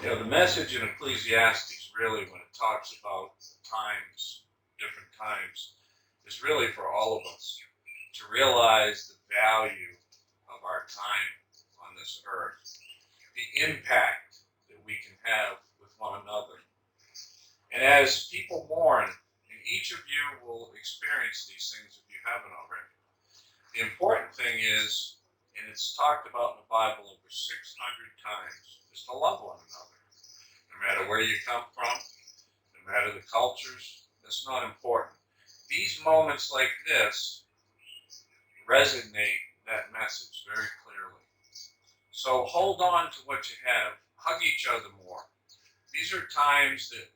You know, the message in Ecclesiastes really, when it talks about times, different times, is really for all of us to realize the value of our time on this earth, the impact that we can have with one another. And as people mourn, and each of you will experience these things if you haven't already, the important thing is, and it's talked about in the Bible over 600 times, is to love one another. No matter where you come from, no matter the cultures, that's not important. These moments like this resonate that message very clearly. So hold on to what you have. Hug each other more. These are times that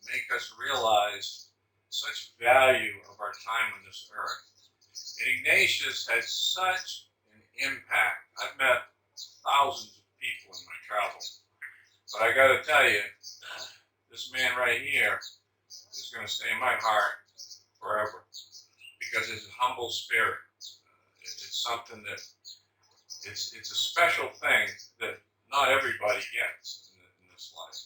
make us realize such value of our time on this earth. And Ignatius had such an impact. I've met thousands of people in my travels. But I got to tell you, this man right here is going to stay in my heart forever because his humble spirit. It's something that it's a special thing that not everybody gets in this life.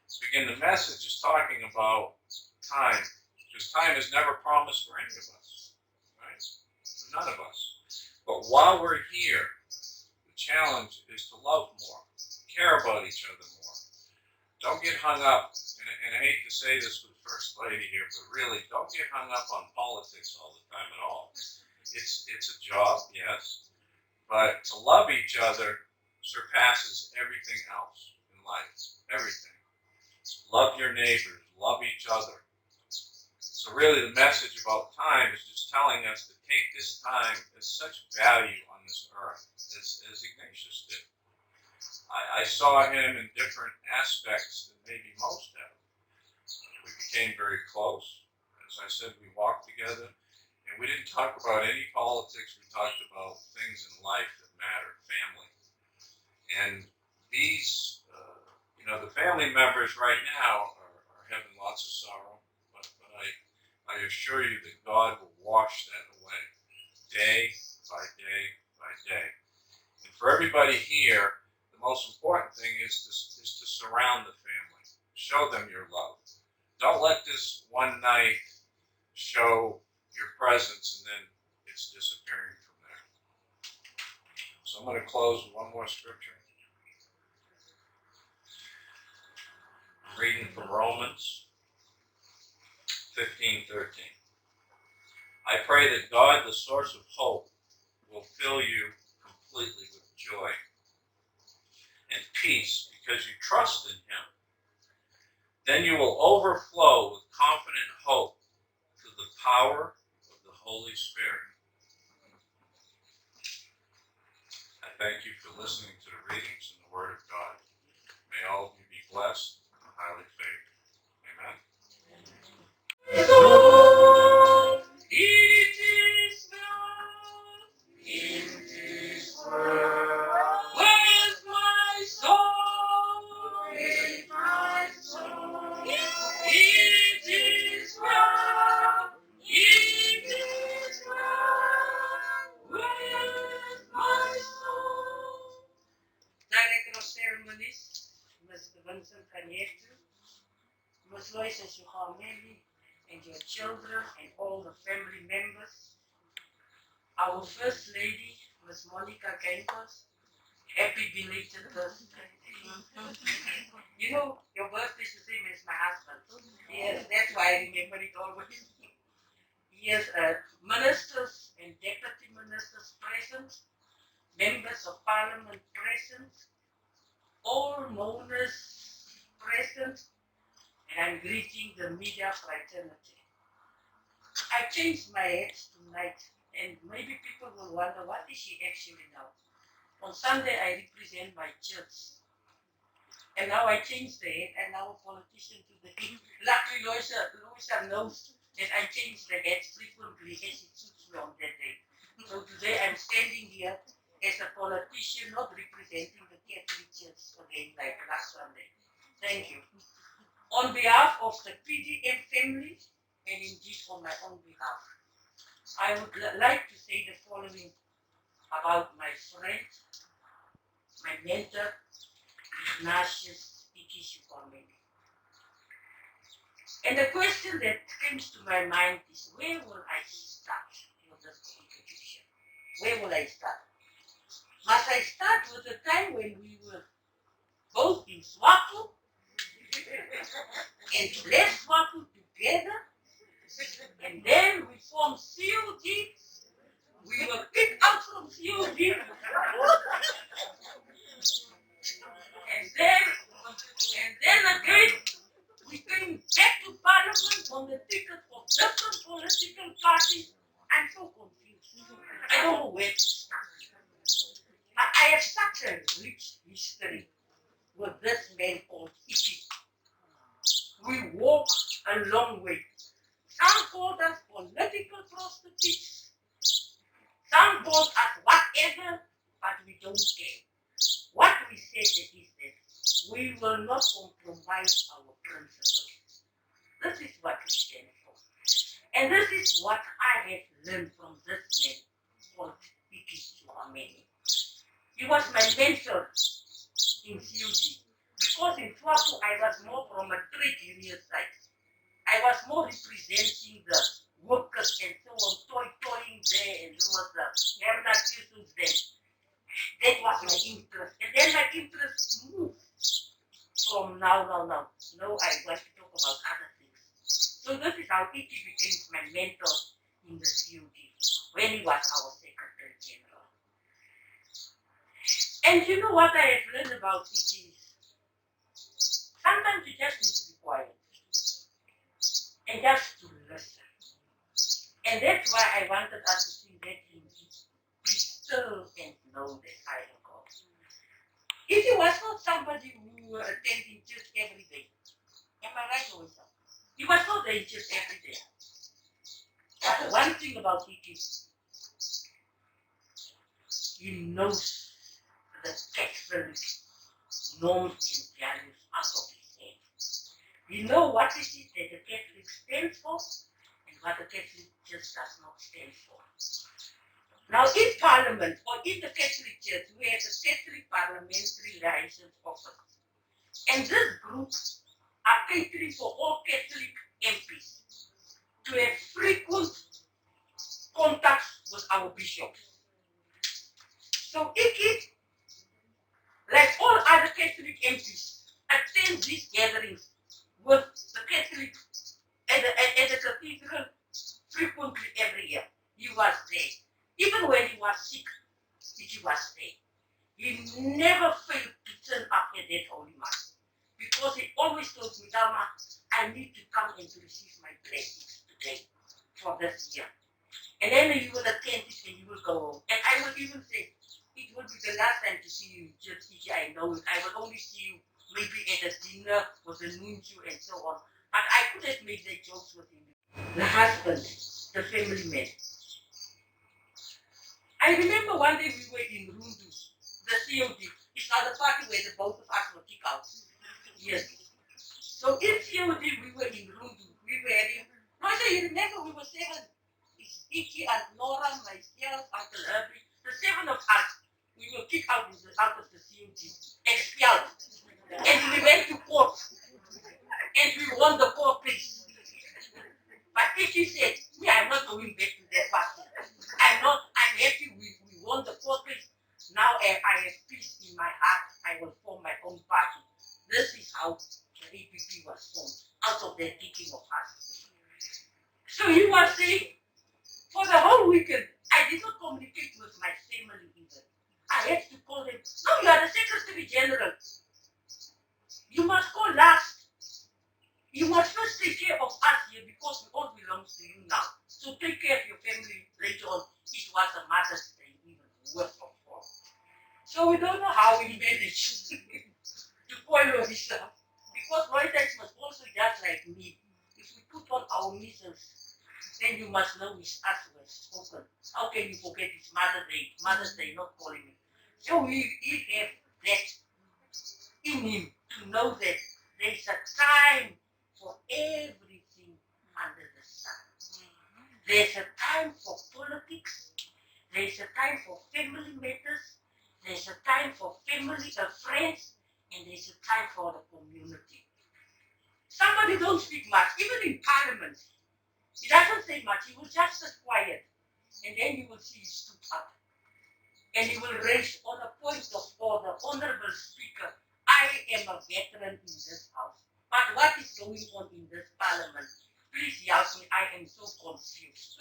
So again, the message is talking about time, because time is never promised for any of us, right? None of us. But while we're here, the challenge is to love more, care about each other more. Don't get hung up, and I hate to say this with First Lady here, but really, don't get hung up on politics all the time at all. It's a job, yes, but to love each other surpasses everything else in life, everything. Love your neighbors, love each other. So really the message about time is just telling us to take this time as such value on this earth, as Ignatius did. I saw him in different aspects than maybe most have. We became very close. As I said, we walked together, and we didn't talk about any politics. We talked about things in life that matter, family. And these, the family members right now are having lots of sorrow, but I assure you that God will wash that away day by day by day. And for everybody here, the most important thing is to surround the family. Show them your love. Don't let this one night show your presence and then it's disappearing from there. So I'm going to close with one more scripture. I'm reading from Romans 15:13. I pray that God, the source of hope, will fill you completely with joy and peace because you trust in him. Then you will overflow with confident hope through the power of the Holy Spirit. I thank you for listening to the readings and the Word of God. May all of you be blessed and highly favored. Amen. It is done in this world. Where's my soul? Where's my soul? It is well. It is well. Where's my soul? Director of Ceremonies, Mr. Vincent Canietu, Ms. Loisa Shixwameni, and your children and all the family members. Our First Lady, Ms. Monica Campos, happy belated birthday. You know, your birthday is the same as my husband. Yes, that's why I remember it always. Yes, ministers and deputy ministers present, members of parliament present, all mourners present, and I'm greeting the media fraternity. I changed my hat tonight, and maybe people will wonder, what is she actually now? On Sunday, I represent my church. And now I changed the hat, and now a politician today. Luckily, Loisa knows that I change the hat frequently as it suits me on that day. So today I'm standing here as a politician, not representing the Catholic Church again like last Sunday. Thank you. On behalf of the PDM family, and indeed on my own behalf, I would like to say the following about my friend, my mentor, Ignatius Shixwameni. And the question that comes to my mind is, where will I start with this contribution? Where will I start? Must I start with the time when we were both in Soweto and left Soweto together, and then we formed COD? We were kicked out from COD, and then again we came back to Parliament on the ticket of different political parties. I'm so confused. I don't know where to start. I have such a rich history with this man called Iki. We walked a long way. Some called us political prostitutes. Some called us whatever, but we don't care. What we said is that we will not compromise our principles. This is what we stand for. And this is what I have learned from this man called Shixwameni. He was my mentor in CUG. Because in Soweto, I was more from a trade union side. I was more representing the workers and so on, toying there, and there was the Hon.Ignatius then. That was my interest. And then my interest moved from now. No, I want to talk about other things. So this is how Iki became my mentor in the CUD when he was our Secretary General. And you know what I have learned about Iki is sometimes you just need to be quiet and just to listen. And that's why I wanted us to sing that hymn, be still and know that I am God. Iki was not somebody who attending church every day. Am I right, Oisa? He was not there just every day. But one thing about Iki, he knows the Catholic norms and values out of his head. You know what it is that the Catholic stands for and what the Catholic just does not stand for. Now in Parliament or in the Catholic Church, we have the Catholic Parliamentary Relations Office. And this group are catering for all Catholic MPs to have frequent contacts with our bishops. So Iki, like all other Catholic MPs, attend these gatherings with the Catholic at the cathedral frequently every year. He was there. Even when he was sick, he was there. He never failed to turn up at that Holy Mass because he always told me, Dharma, I need to come and to receive my blessings today for this year. And then he will attend it and he will go home. And I will even say, it will be the last time to see you in church, I know it. I will only see you maybe at a dinner with a nuncio and so on. But I could have made the jokes with him. The husband, the family man. I remember one day we were in Rundu, the COD. It's not the party where the both of us were kicked out. Yes. So in COD we were in Rundu. We were in, you remember we were 7. It's Iki and Nora, myself, Uncle Herbie, the 7 of us. We were kicked out of the COD, expelled. And we went to court. And we won the court case. But Iki said, I'm not going back to that party. I'm happy we won the court case. Now I have peace in my heart. I will form my own party. This is how the APP was formed, out of the kicking of us. So he was saying, for the whole weekend, I did not communicate with my family either. I had to call them. No, you are the Secretary General. You must call last. You must first take care of us here because we all belong to you now. So take care of your family later on. It was a Mother's Day, even worse of all. So we don't know how we managed to follow himself. Because Reuters was also just like me. If we put on our missiles, then you must know his us was spoken. How can you forget his Mother's Day not calling him? So he have that in him to know that there's a time for everything under the sun. There's a time for politics. There's a time for family matters. There's a time for family and friends. and there's a time for the community. Somebody don't speak much, even in parliament. He doesn't say much, he will just sit quiet, and then you will see he stood up. And he will raise on a point of order, Honorable Speaker, I am a veteran in this house, but what is going on in this parliament? Please help me, I am so confused.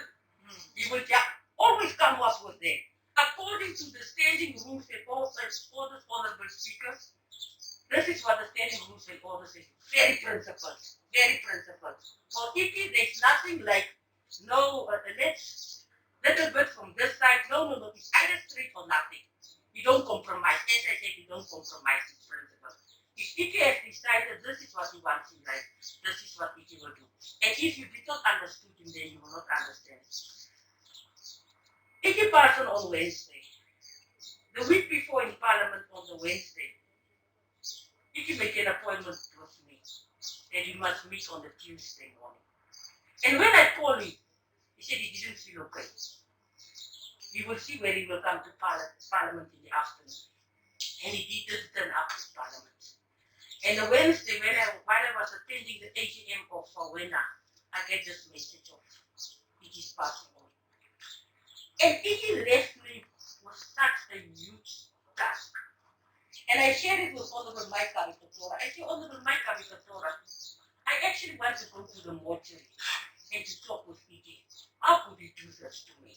He will just always come up with that. According to the standing rules and orders, Honorable Speaker, this is what the standing rules and orders is. Very principled, very principled. For Iki, there's nothing like, no, let's, little bit from this side. No, it's either straight or nothing. You don't compromise. As I said, you don't compromise his principles. If Iki has decided this is what he wants in life, this is what Iki will do. And if you did not understand him, then you will not understand. Iki passed on Wednesday. The week before in Parliament on the Wednesday, Iki made an appointment with me that we must meet on the Tuesday morning. And when I called him, he said he didn't feel okay. We will see where he will come to Parliament in the afternoon. And he didn't turn up to Parliament. And the Wednesday, while I was attending the AGM of Fawena, I get this message of Iki's passing on. And Iki left me with such a huge task. And I shared it with Honorable Mike Kavitora. I said, Honorable Mike Kavitora, I actually want to go to the mortuary and to talk with Iki. How could he do this to me?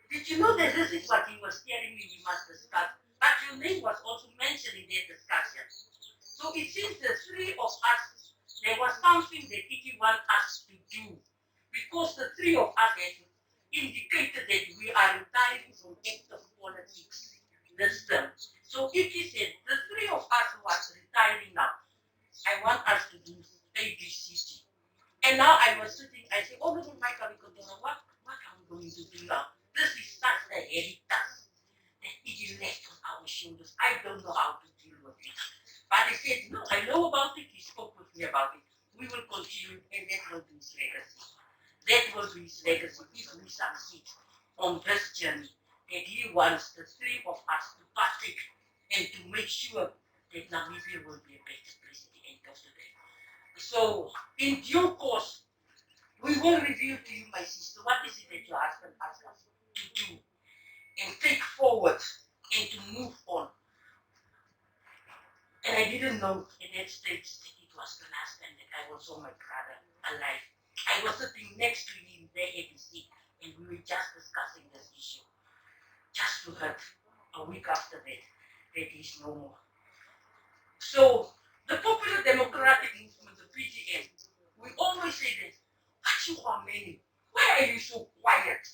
Did you know that this is what he was telling me we must discuss? But your name was also mentioned in that discussion. So it seems the three of us, there was something that Iki wants us to do. Because the three of us had indicated that we are retiring from active politics this term. So Iki said, the three of us who are retiring now, I want us to do ABCD. And now I was sitting, I said, oh, Mr. Michael, what are we going to do now? This is such a heavy task that Iki left on our shoulders. I don't know how to deal with it. But he said, no, I know about it. He spoke with me about it. We will continue, and that will be his legacy. That will be his legacy if we succeed on this journey. That he wants the three of us to partake and to make sure that Namibia will be a better place at the end of the day. So, in due course, we will reveal to you, my sister, what is it that your husband asked us to do and take forward and to move on. And I didn't know at that stage that it was the husband that I was saw my brother alive. I was sitting next to him there at the seat, and we were just discussing this issue. Just to have a week after that he's no more. So the Popular Democratic Movement, the PDM, we always say that, Shixwameni, why are you so quiet?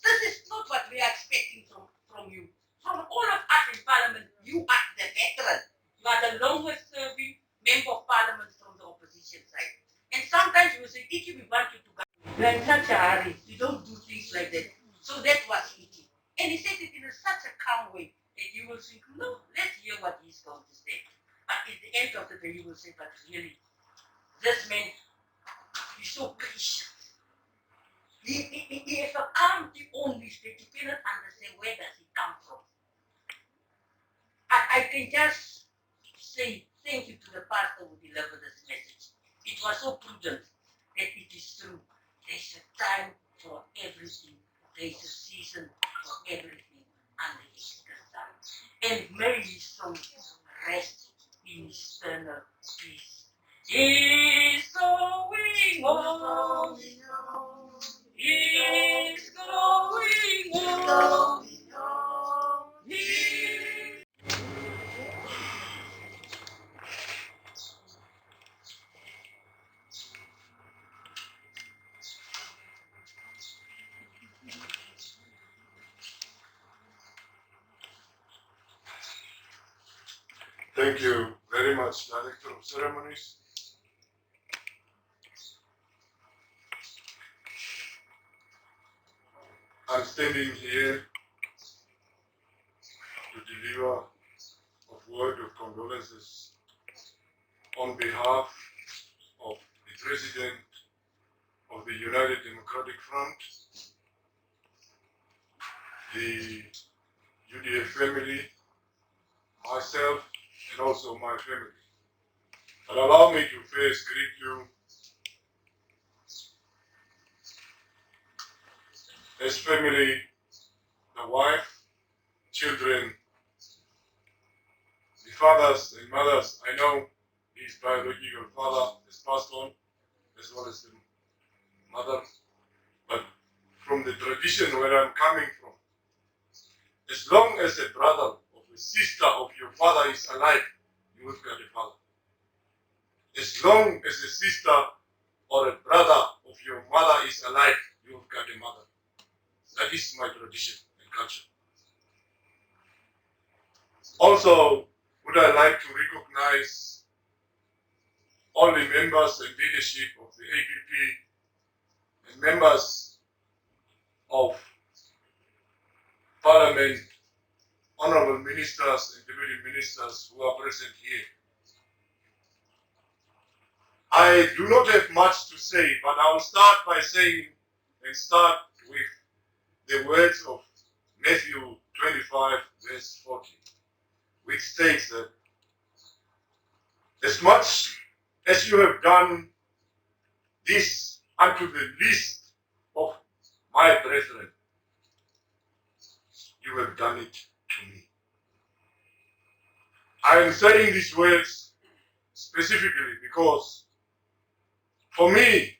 This is not what we are expecting from you. From all of us in Parliament, you are the veteran. You are the longest serving member of Parliament from the opposition side. And sometimes you will say, Iki, we want you to go. You are in such a hurry. You don't do things like that. So that was Iki. And he said it in such a calm way that you will think, no, let's hear what he's going to say. But at the end of the day, you will say, but really, this man, he's so patient. He has a calm only that you cannot understand where does he come from. I can just say thank you to the pastor who delivered this message. It was so prudent that it is true. There's a time for everything. There's a season for everything under his sun. And may his soul rest in eternal peace. He's going on. He's going on. Thank you very much, Director of Ceremonies. I'm standing here to deliver a word of condolences on behalf of the President of the United Democratic Front, the UDF family, myself, and also my family. But allow me to first greet you as family, the wife, children, the fathers and mothers. I know his biological father has passed on, as well as the mother. But from the tradition where I'm coming from, as long as a brother or a sister of your father is alive, you have got a father. As long as a sister or a brother of your mother is alive, you have got a mother. That is my tradition and culture. Also, would I like to recognize all the members and leadership of the APP and members of Parliament, honorable ministers and deputy ministers who are present here. I do not have much to say, but I will start by saying and start with the words of Matthew 25, verse 40, which states that as much as you have done this unto the least of my brethren, you have done it to me. I am saying these words specifically because for me,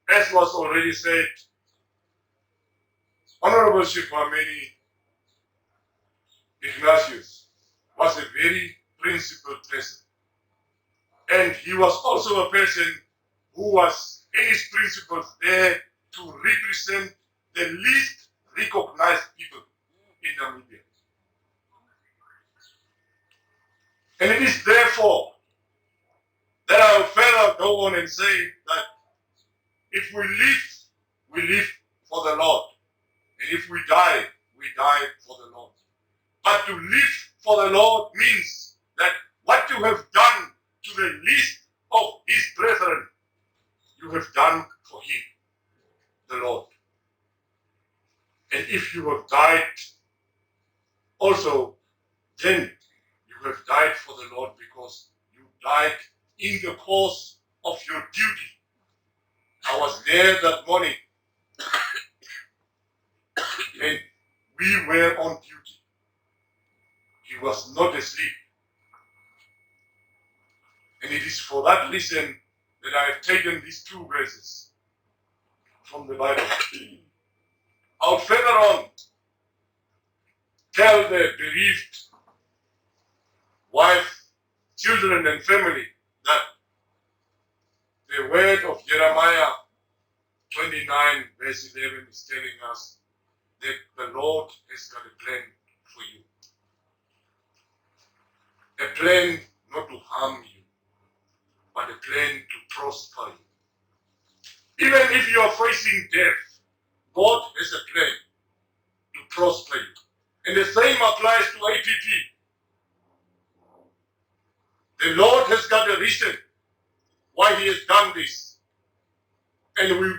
as was already said, Honorable Shixwameni Ignatius was a very principled person. And he was also a person who was in his principles there to represent the least recognized people in Namibia. And it is therefore that I will further go on and say that if we live for the Lord. And if we die for the Lord. But to live for the Lord means that what you have done to the least of his brethren, you have done for him, the Lord. And if you have died also, then you have died for the Lord because you died in the course of your duty. I was there that morning and we were on duty. He was not asleep. And it is for that reason that I have taken these two verses from the Bible. I'll further on tell the bereaved wife, children, and family that the word of Jeremiah 29, verse 11 is telling us that the Lord has got a plan for you. A plan not to harm you, but a plan to prosper you. Even if you are facing death, God has a plan to prosper you. And the same applies to APP. The Lord has got a reason why he has done this. And we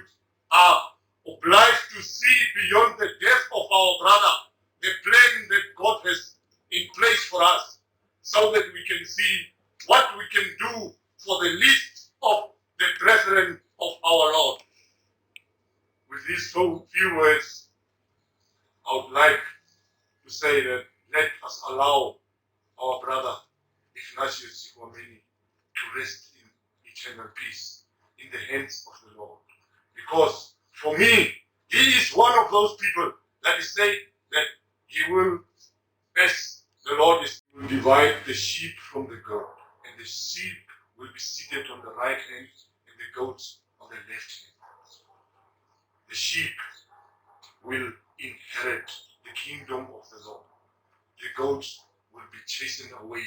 are obliged to see beyond the death of our brother, the plan that God has in place for us, so that we can see what we can do for the least of the brethren of our Lord. With these few words, I would like to say that let us allow our brother Ignatius Shixwameni to rest in eternal peace in the hands of the Lord. Because for me, he is one of those people that is said that he will, as the Lord is, will divide the sheep from the goat. And the sheep will be seated on the right hand and the goats on the left hand. The sheep will inherit the kingdom of the Lord. The goats will be chastened away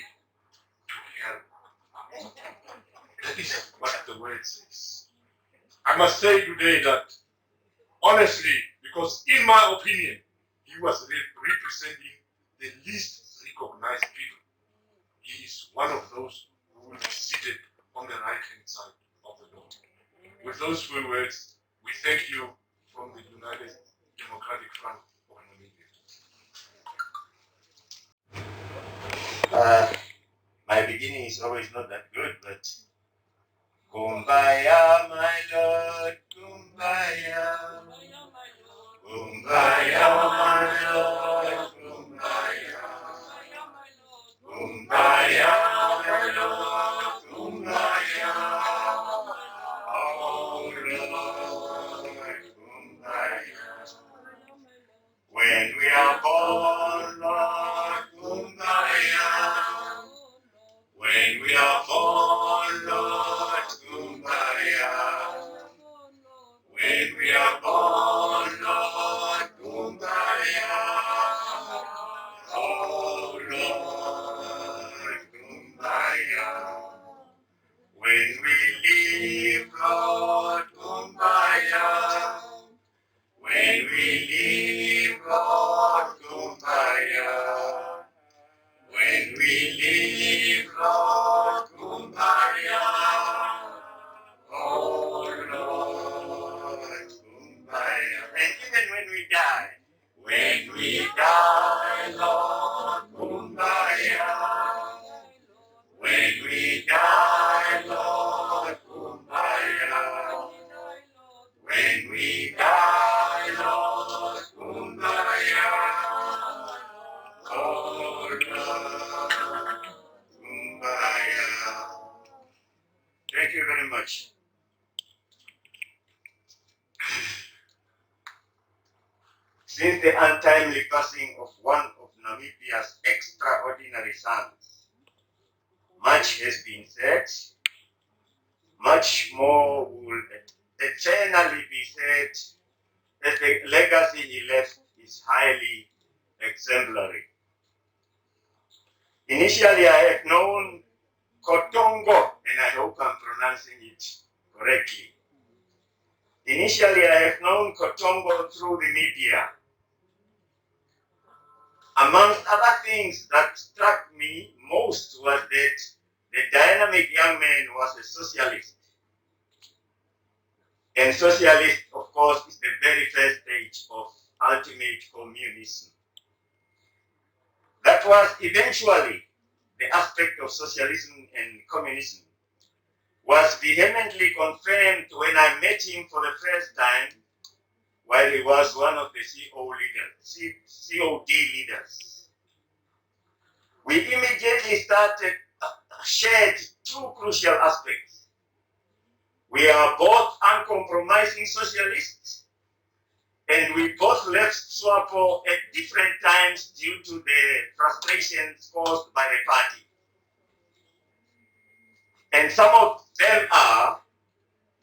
to hell. That is what the word says. I must say today that, honestly, because in my opinion, he was representing the least recognized people. He is one of those who will be seated on the right-hand side of the Lord. With those few words, we thank you from the United Democratic Front of Namibia. My beginning is always not that good, but Kumbaya, my Lord, Kumbaya. Kumbaya, my Lord, Kumbaya. Kumbaya, my Lord, Kumbaya. Oh Lord, Kumbaya. When we are born, Lord, Kumbaya. When we are born, Lord, Kumbaya. When we are born, Lord, Kumbaya. Oh Lord, Kumbaya. When we leave, Lord, Kumbaya. When we leave, Lord, Kumbaya. When we leave, Lord, Kumbaya. Oh Lord, Kumbaya. And even when we die, Lord, Kumbaya. When we die, Lord, Kumbaya. When we die, Lord, Kumbaya. Oh Lord, Kumbaya. Thank you very much. Since the untimely passing of one of Namibia's extraordinary sons, much has been said, much more will eternally be said, as the legacy he left is highly exemplary. Initially, I have known Nkotongo, and I hope I'm pronouncing it correctly. Initially, I have known Nkotongo through the media. Amongst other things that struck me most was that the dynamic young man was a socialist. And socialist, of course, is the very first stage of ultimate communism. That was eventually the aspect of socialism and communism was vehemently confirmed when I met him for the first time while he was one of the COD leaders. We immediately shared two crucial aspects. We are both uncompromising socialists, and we both left Soweto at different times due to the frustrations caused by the party. And some of them are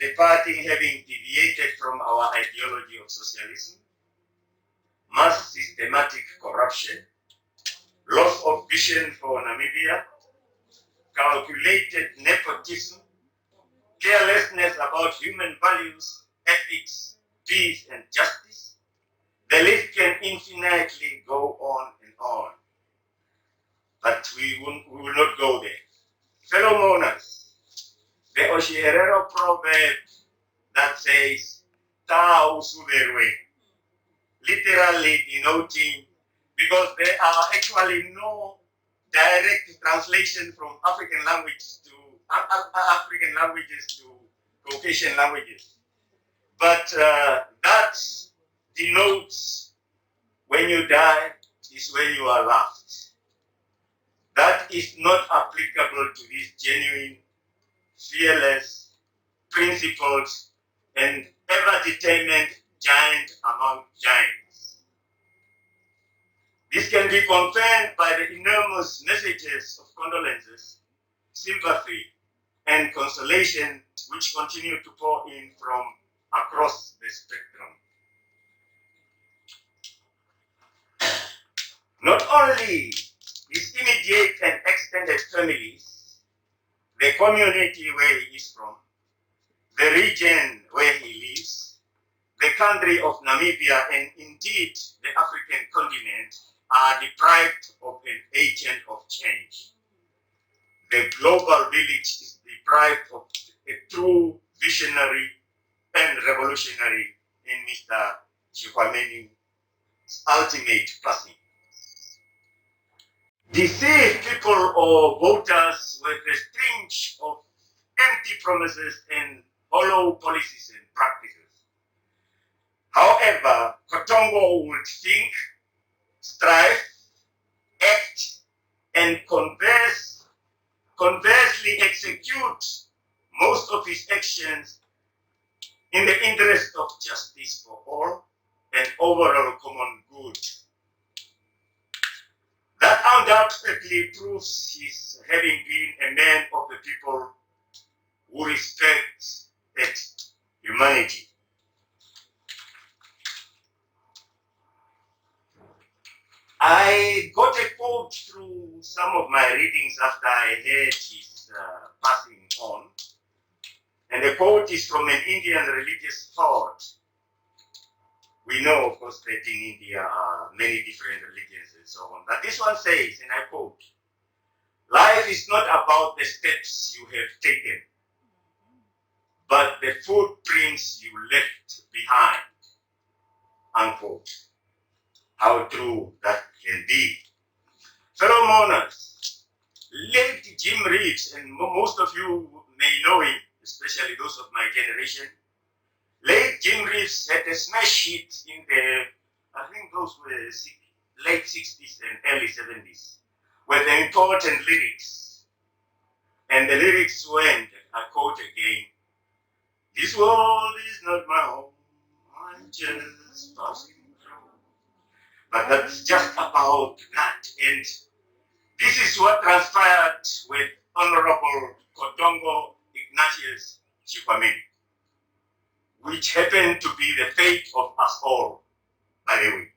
the party having deviated from our ideology of socialism, mass systematic corruption, loss of vision for Namibia, calculated nepotism, carelessness about human values, ethics, peace, and justice. The list can infinitely go on and on. But we will not go there. Fellow mourners, the Oshierero proverb that says, Ta usuverwe, literally denoting, because there are actually no direct translation from African languages to Caucasian languages. But that denotes when you die is when you are last. That is not applicable to these genuine, fearless, principled, and ever-determined giant among giants. This can be confirmed by the enormous messages of condolences, sympathy, and consolation which continue to pour in from across the spectrum. Not only his immediate and extended families, the community where he is from, the region where he lives, the country of Namibia, and indeed the African continent are deprived of an agent of change. The global village is deprived of a true visionary and revolutionary in Mr. Shixwameni's ultimate passing. deceive people or voters with a string of empty promises and hollow policies and practices. However, Nkotongo would think, strive, act, and conversely execute most of his actions in the interest of justice for all and overall common good. That undoubtedly proves his having been a man of the people who respects humanity. I got a quote through some of my readings after I heard his passing on. And the quote is from an Indian religious thought. We know, of course, that in India are many different religions and so on. But this one says, and I quote, "Life is not about the steps you have taken, but the footprints you left behind." Unquote. How true that can be. Fellow mourners, late Jim Reeves, and most of you may know him, especially those of my generation. Late Jim Reeves had a smash hit in the, I think those were late 60s and early 70s, with the important lyrics. And the lyrics went, I quote again, "This world is not my home, I'm just passing through." But that's just about that. And this is what transpired with Honorable Hon.Ignatius Shixwameni, which happened to be the fate of us all, by the way.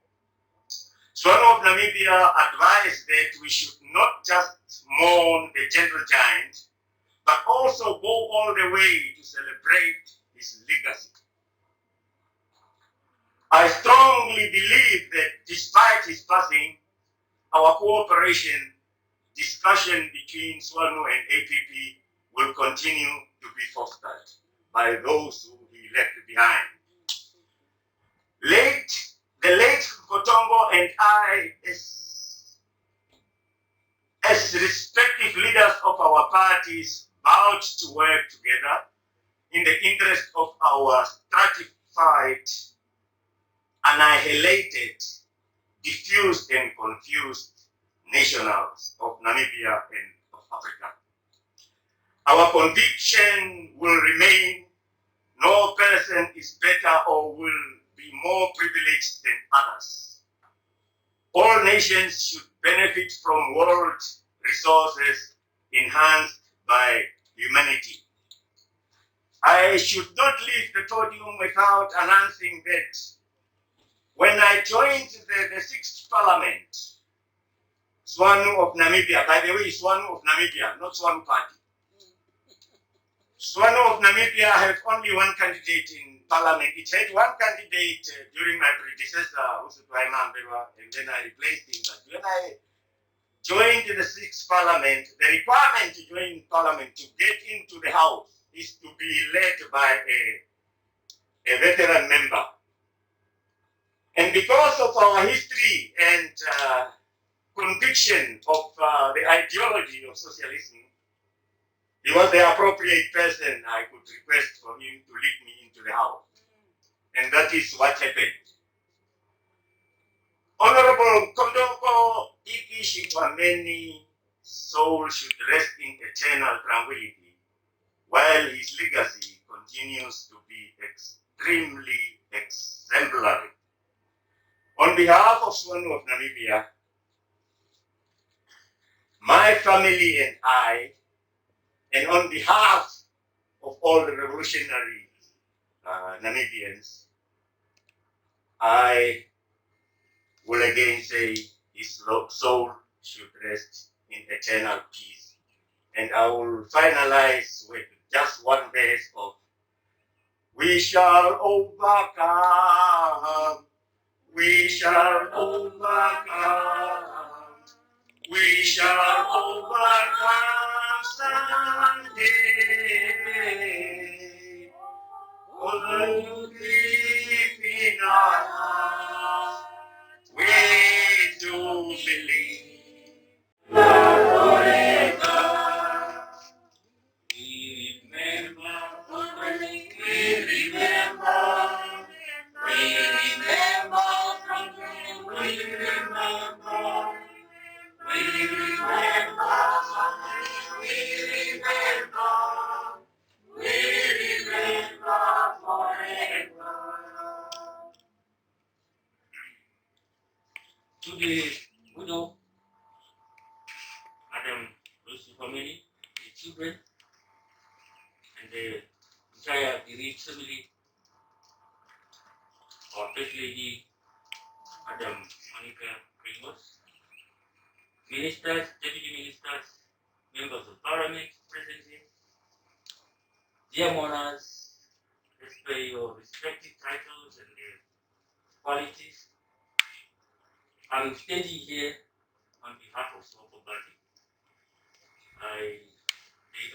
Soweto of Namibia advised that we should not just mourn the gentle giant, but also go all the way to celebrate his legacy. I strongly believe that despite his passing, our cooperation, discussion between Soweto and APP will continue to be fostered by those who he left behind. The late Nkotongo and I, as respective leaders of our parties, vowed to work together in the interest of our stratified, annihilated, diffused and confused nationals of Namibia and of Africa. Our conviction will remain: no person is better or will be more privileged than others. All nations should benefit from world resources enhanced by humanity. I should not leave the podium without announcing that when I joined the 6th Parliament, Soweto of Namibia, by the way, Soweto of Namibia, not Soweto Party. Soweto of Namibia had only one candidate in Parliament. It had one candidate during my predecessor, and then I replaced him. But when I joined the 6th Parliament, the requirement to join Parliament to get into the House is to be led by a veteran member. And because of our history and conviction of the ideology of socialism, he was the appropriate person I could request for him to lead me into the House. And that is what happened. Honorable Nkotongo Shixwameni's soul should rest in eternal tranquility, while his legacy continues to be extremely exemplary. On behalf of Soweto of Namibia, my family and I, and on behalf of all the revolutionary Namibians, I will again say his soul should rest in eternal peace. And I will finalize with just one verse of "We shall overcome, we shall overcome, we shall overcome someday. Oh, deep in our hearts, we do believe the widow, Madam Shixwameni, the children, and the entire bereaved family, our first lady, Madam Monica Primos, ministers, deputy ministers, members of parliament present here, dear mourners, let's pay your respective titles and their qualities. I'm standing here on behalf of Soweto Bantu.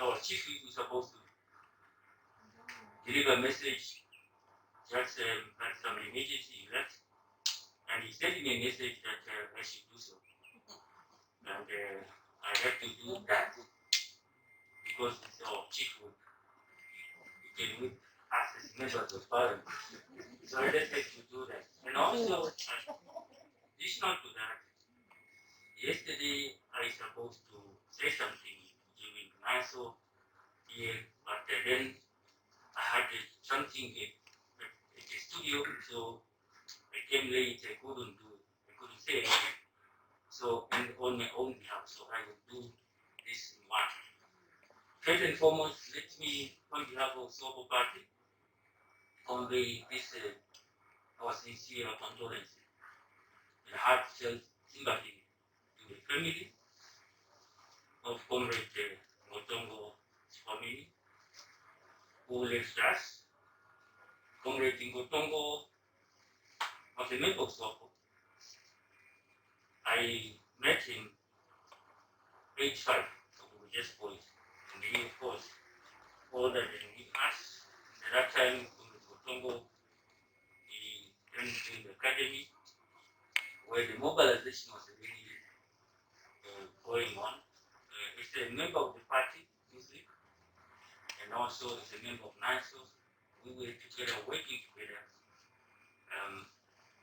Our chief whip was supposed to deliver a message, just had some emergency he left, and he sent me a message that I should do so. And I have to do that because it's our chief whip. He can whip us as members of parliament. So I just have to do that. And also, additional to that, yesterday I was supposed to say something during NANSO here, but then I had something at the studio, so I came late, I couldn't say anything. So, and on my own behalf, so I will do this in one. First and foremost, let me, on behalf of Soweto Party, convey this our sincere condolence and heartfelt sympathy to the family of Comrade Nkotongo family who left us. Comrade Nkotongo was a member of Soweto. I met him age 5, so we were just boys. And he, of course, older than us. At that time, Comrade Nkotongo, he went to the academy where the mobilization was really going on. He's a member of the party, music, and also is a member of NANSO. We were together, working together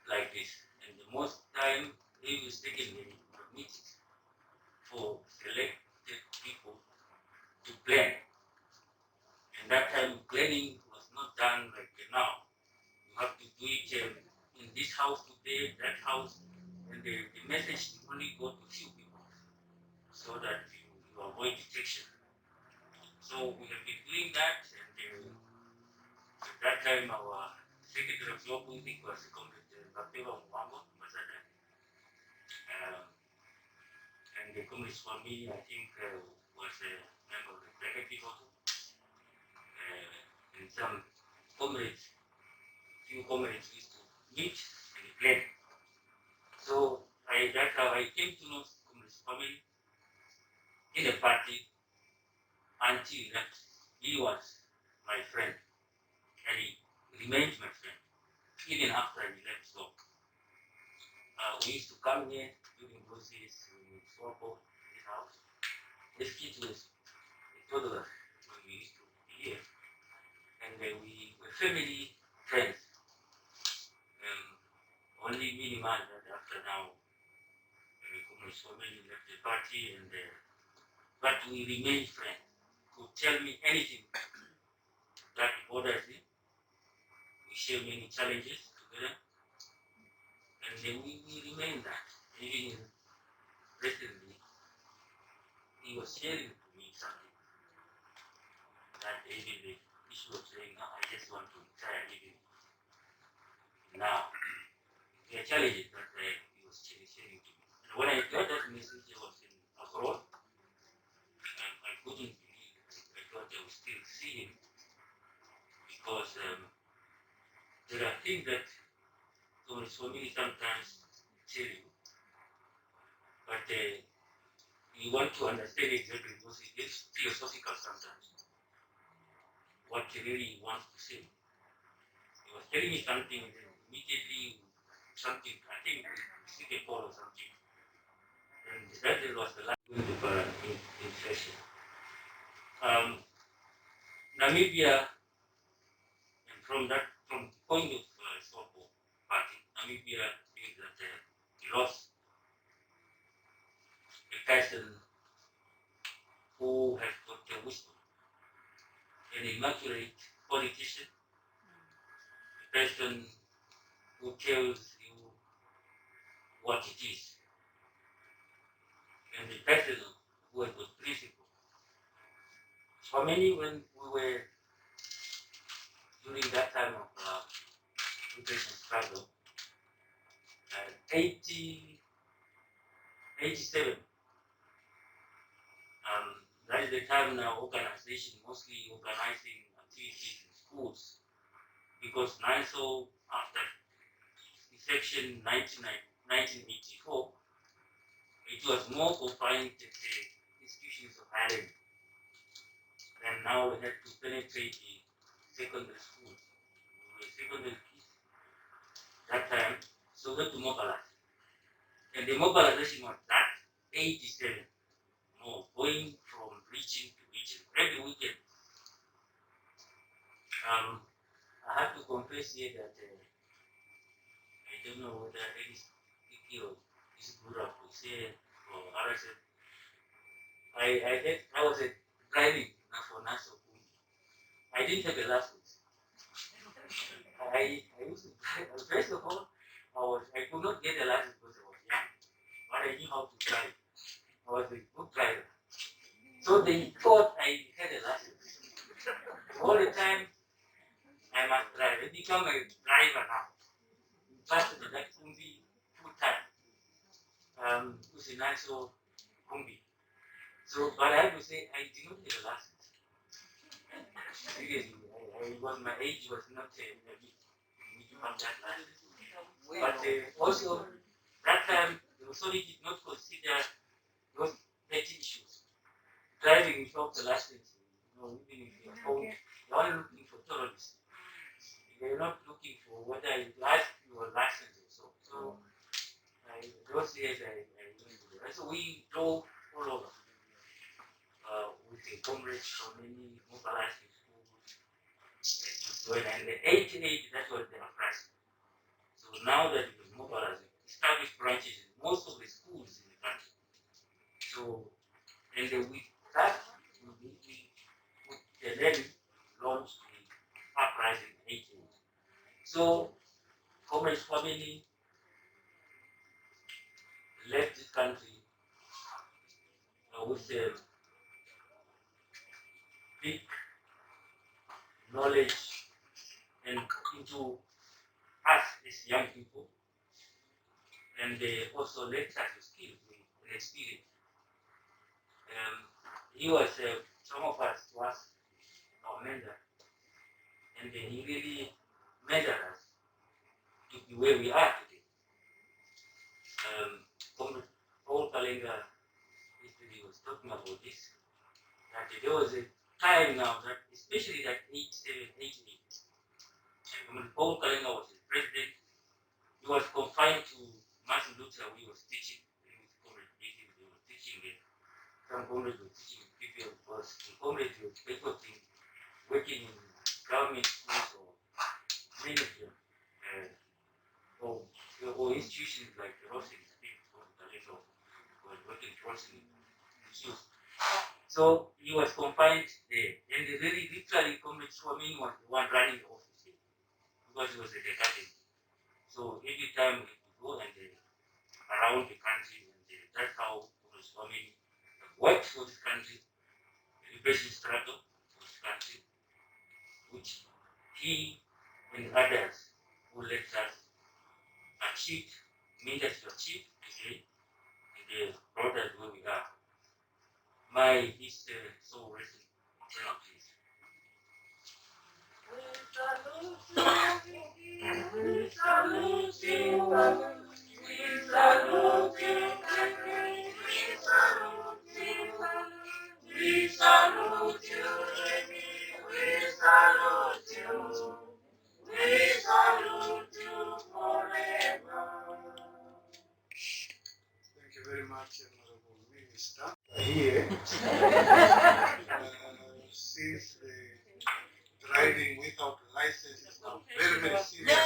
like this. And the most time he was taking the meetings for selected people to plan. And that time planning was not done like now. You have to do it in this house today, that house, and the message only go to few people so that you avoid detection. So we have been doing that, and at that time our secretary of law politics was Comrade ambassador, and the communist family, I think, was a member of the executive also, and some comrades, few comrades used to meet and plan. So that's how I came to know communist family in the party until he left. He was my friend, and he remained my friend even after he left. So we used to come here during those days in Soweto, his house. This kid was a toddler when we used to be here, and we were family friends. Only minimized that after now, so many left the party, and but we remained friends. Could tell me anything that bothers him. We share many challenges together, and then we remain that. Even recently, he was sharing to me something that even the issue of saying, no, I just want to retire even now. There are challenges that he was sharing to me. And when I got that message, I was in abroad, and I couldn't believe it. I thought I would still see him, because there are things that so many sometimes tell you, but you want to understand exactly because it gets philosophical sometimes. What he really wants to say. He was telling me something, and then immediately something, I think we can follow something. And that was the last going to in session. Namibia, and from point of Soweto party, Namibia is that he lost a person who has got the wisdom, an immaculate politician, a person who tells you what it is. and the president who was the principal. For many, when we were during that time of liberation struggle, 87, that is the time now organization mostly organizing activities in schools, because NANSO, after section 1984, it was more confined to the institutions of Ireland. And now we had to penetrate the secondary schools. We were secondary kids that time, so we had to mobilize. And the mobilization was that 87, going from region to region every weekend. I have to confess here that I don't know whether any sticky or is good of to say or RSF. I was driving for NANSO. I didn't have a license. I used to drive. First of all, I could not get a license because I was young, but I knew how to drive. I was a good driver. So they thought I had a license. All the time I must drive. I become a driver now. But that Kumbi full time. Was a nice Kumbi. So, but I have to say I did not have a license. Seriously, my age was not me to have that license. But also, that time, the authority did not consider those petty issues. Driving without the license, even if you're home, you're only looking for terrorists. You're not looking for whether you ask your license or so. So, those years I learned to do that. So we drove all over with the comrades from many mobilizing schools. And the 88, that was the uprising. So now that it was mobilizing, established branches in most of the schools in the country. So, and with that, we then launched the uprising 88. So, comrades family left this country with a big knowledge and into us as young people, and they also left us with skills and experience. He was, some of us was our mentor, and he really mentored us to be where we are today. Paul Kalenga yesterday was talking about this, that there was a time now that, especially that 87, 88, and when Paul Kalenga was the president, he was confined to Martin Luther. We was teaching, they were teaching it. Some comrades were teaching people, because the comrades were boycotting, working in government schools or many of them, or institutions like the Rossi was working closely with youth. So he was confined there, and the very literally comrade Shixwameni was the one running the office there, because he was a decadent. So every time we go and around the country, and that's how Shixwameni worked for this country, the liberation struggle for this country, which he and others who let us achieve, made us to achieve today, and they brought us where we are. My history so recent, please. We salute you, we salute you, we salute you, we salute you, we salute you forever. Thank you very much, Honorable Minister. Here, since the driving without license is now very, very serious,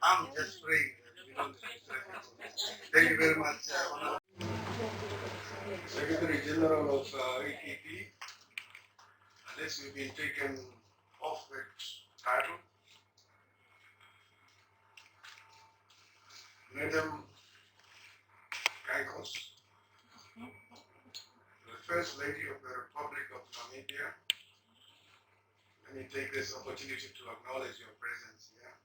I'm just praying that we don't get traffic. Thank you very much, Honorable Secretary General of AKP. Unless you've been taken off that title, Madam Gaikos, First Lady of the Republic of Namibia. Let me take this opportunity to acknowledge your presence here.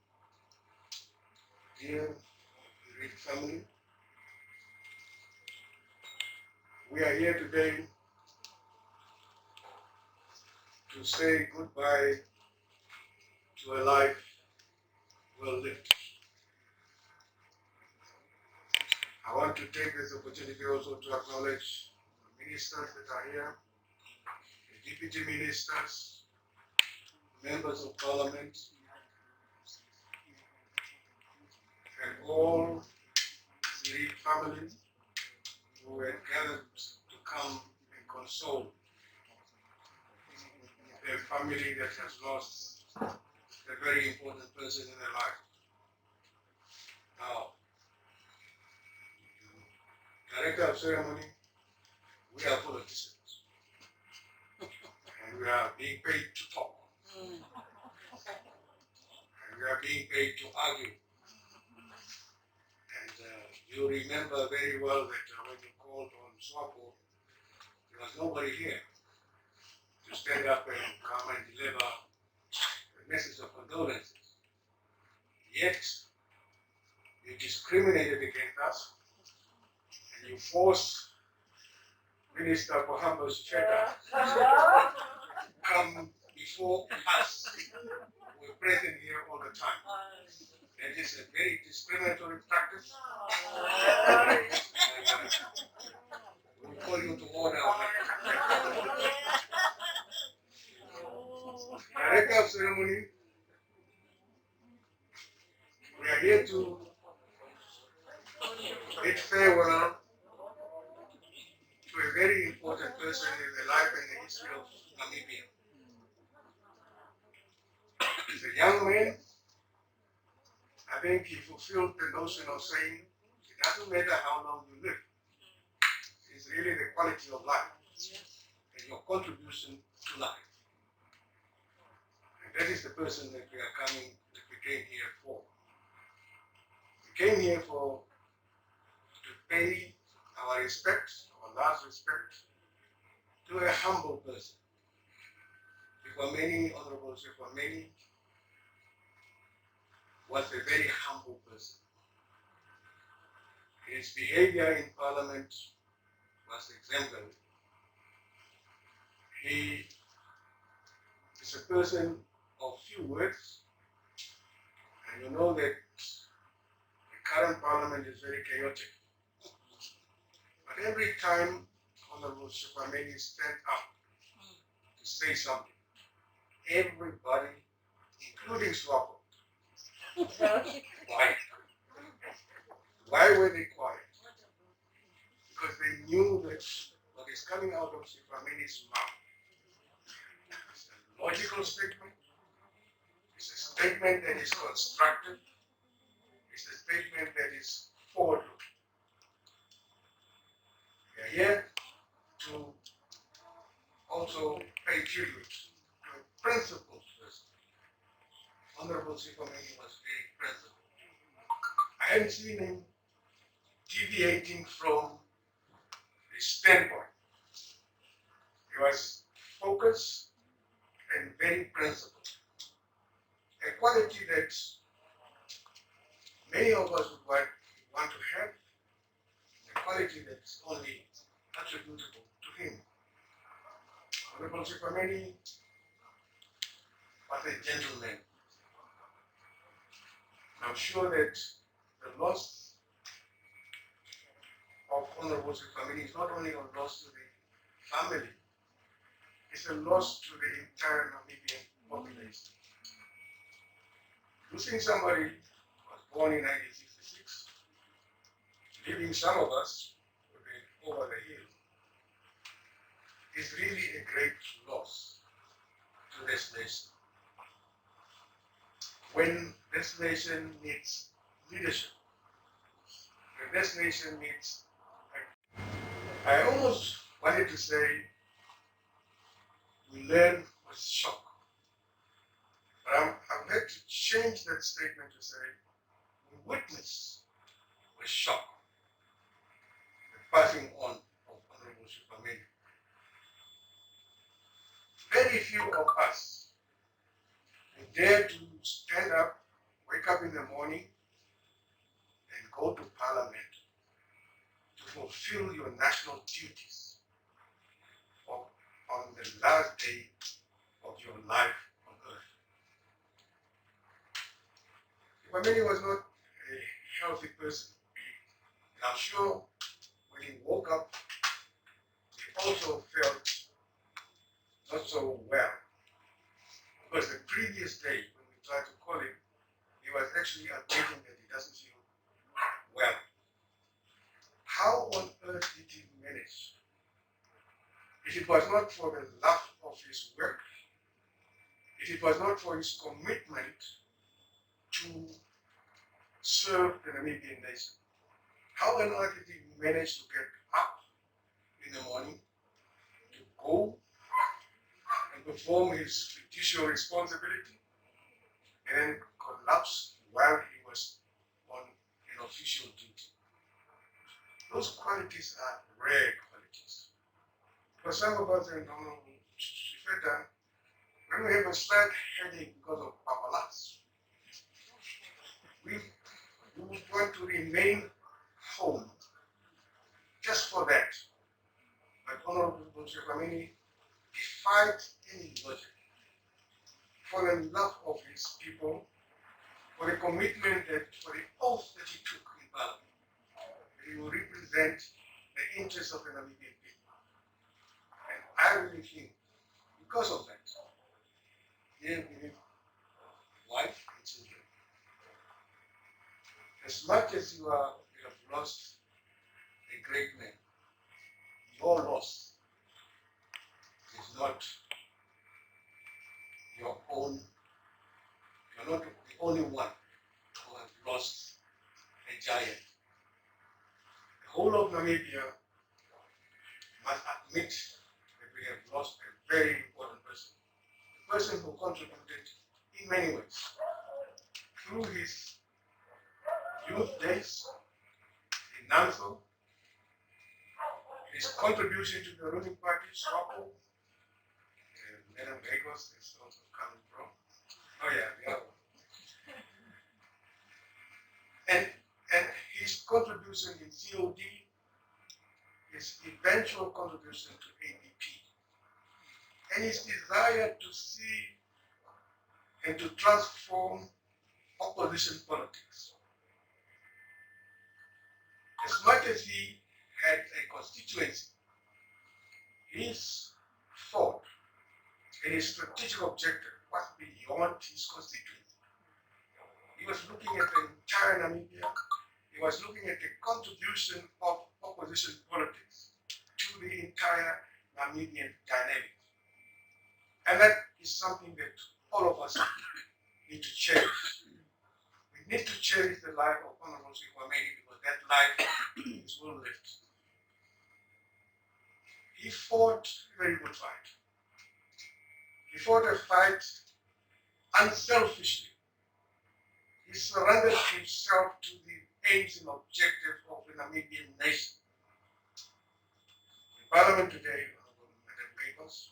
Dear Reed family, we are here today to say goodbye to a life well lived. I want to take this opportunity also to acknowledge the ministers that are here, the deputy ministers, members of parliament, and all the Reed family who were gathered to come and console their family that has lost a very important person in their life. Now, Director of Ceremony, we are politicians. And we are being paid to talk. And we are being paid to argue. And you remember very well that when you called on Soweto, there was nobody here to stand up and come and deliver a message of condolences. Yet, you discriminated against us, and you forced Minister Mohamed's Cheddar to come before us. We're present here all the time. That is a very discriminatory practice. We'll call you to order on that. Director of Ceremony, we are here to bid farewell to a very important person in the life and the history of Namibia. He's a young man. I think he fulfilled the notion of saying, it doesn't matter how long you live. It's really the quality of life and your contribution to life. And that is the person that we came here for. We came here to pay our respect, our last respect, to a humble person. Shixwameni, Honorable Shixwameni, was a very humble person. His behavior in Parliament was exemplary. He is a person of few words, and you know that the current Parliament is very chaotic. But every time Honorable Shixwameni stands up to say something, everybody, including Soweto, quiet. Why were they quiet? Because they knew that what is coming out of Shixwameni's mouth is a logical statement, it's a statement that is constructive, it's a statement that is forward-looking. We are here to also pay tribute to a principled person. Honorable Shixwameni was very principled. I haven't seen him deviating from his standpoint. He was focused and very principled. A quality that many of us would want to have, a quality that's only attributable to him. Honorable Shixwameni was a gentleman. I'm sure that the loss of Honorable Shixwameni is not only a loss to the family, it's a loss to the entire Namibian population. Losing somebody who was born in 1966, leaving some of us over the hill, is really a great loss to this nation. When this nation needs leadership, when this nation needs, I almost wanted to say, we learn with shock. But I've had to change that statement to say, we witness with shock the passing on of Honorable Shixwameni. very few of us who dare to stand up, wake up in the morning, and go to Parliament to fulfill your national duties on the last day of your life on earth. Shixwameni was not a healthy person. And I'm sure when he woke up, he also felt not so well. Because the previous day, when we tried to call him, he was actually admitting that he doesn't feel well. How on earth did he manage? If it was not for the love of his work, if it was not for his commitment to serve the Namibian nation, how on earth did he manage to get up in the morning, to go and perform his judicial responsibility, and then collapse while he was on an official duty? Those qualities are rare qualities. For some of us in Soweto, when we have a slight headache because of papalas, we would want to remain home just for that. But Honorable Shixwameni defied any logic for the love of his people, for the commitment for the oath that he took in Parliament, that he will represent the interests of the Namibian people. And I really think, because of that, he gave me wife and children. As much as you have lost a great man, your loss is not your own. You're not the only one who has lost a giant. The whole of Namibia must admit that we have lost a very important person. A person who contributed in many ways through his youth days in NANSO, his contribution to the ruling party, SWAPO, Madam Lagos is also coming from. Oh yeah, the other one. And his contribution in COD, his eventual contribution to ADP, and his desire to see and to transform opposition politics. As much as he had a constituency, his thought and his strategic objective was beyond his constituency. He was looking at the entire Namibia. He was looking at the contribution of opposition politics to the entire Namibian dynamic. And that is something that all of us need to cherish. We need to cherish the life of Honorable Shixwameni because that life is well lived. He fought a very good fight. He fought a fight unselfishly. He surrendered himself to the aims and objectives of the Namibian nation. In Parliament today, Madam Lagos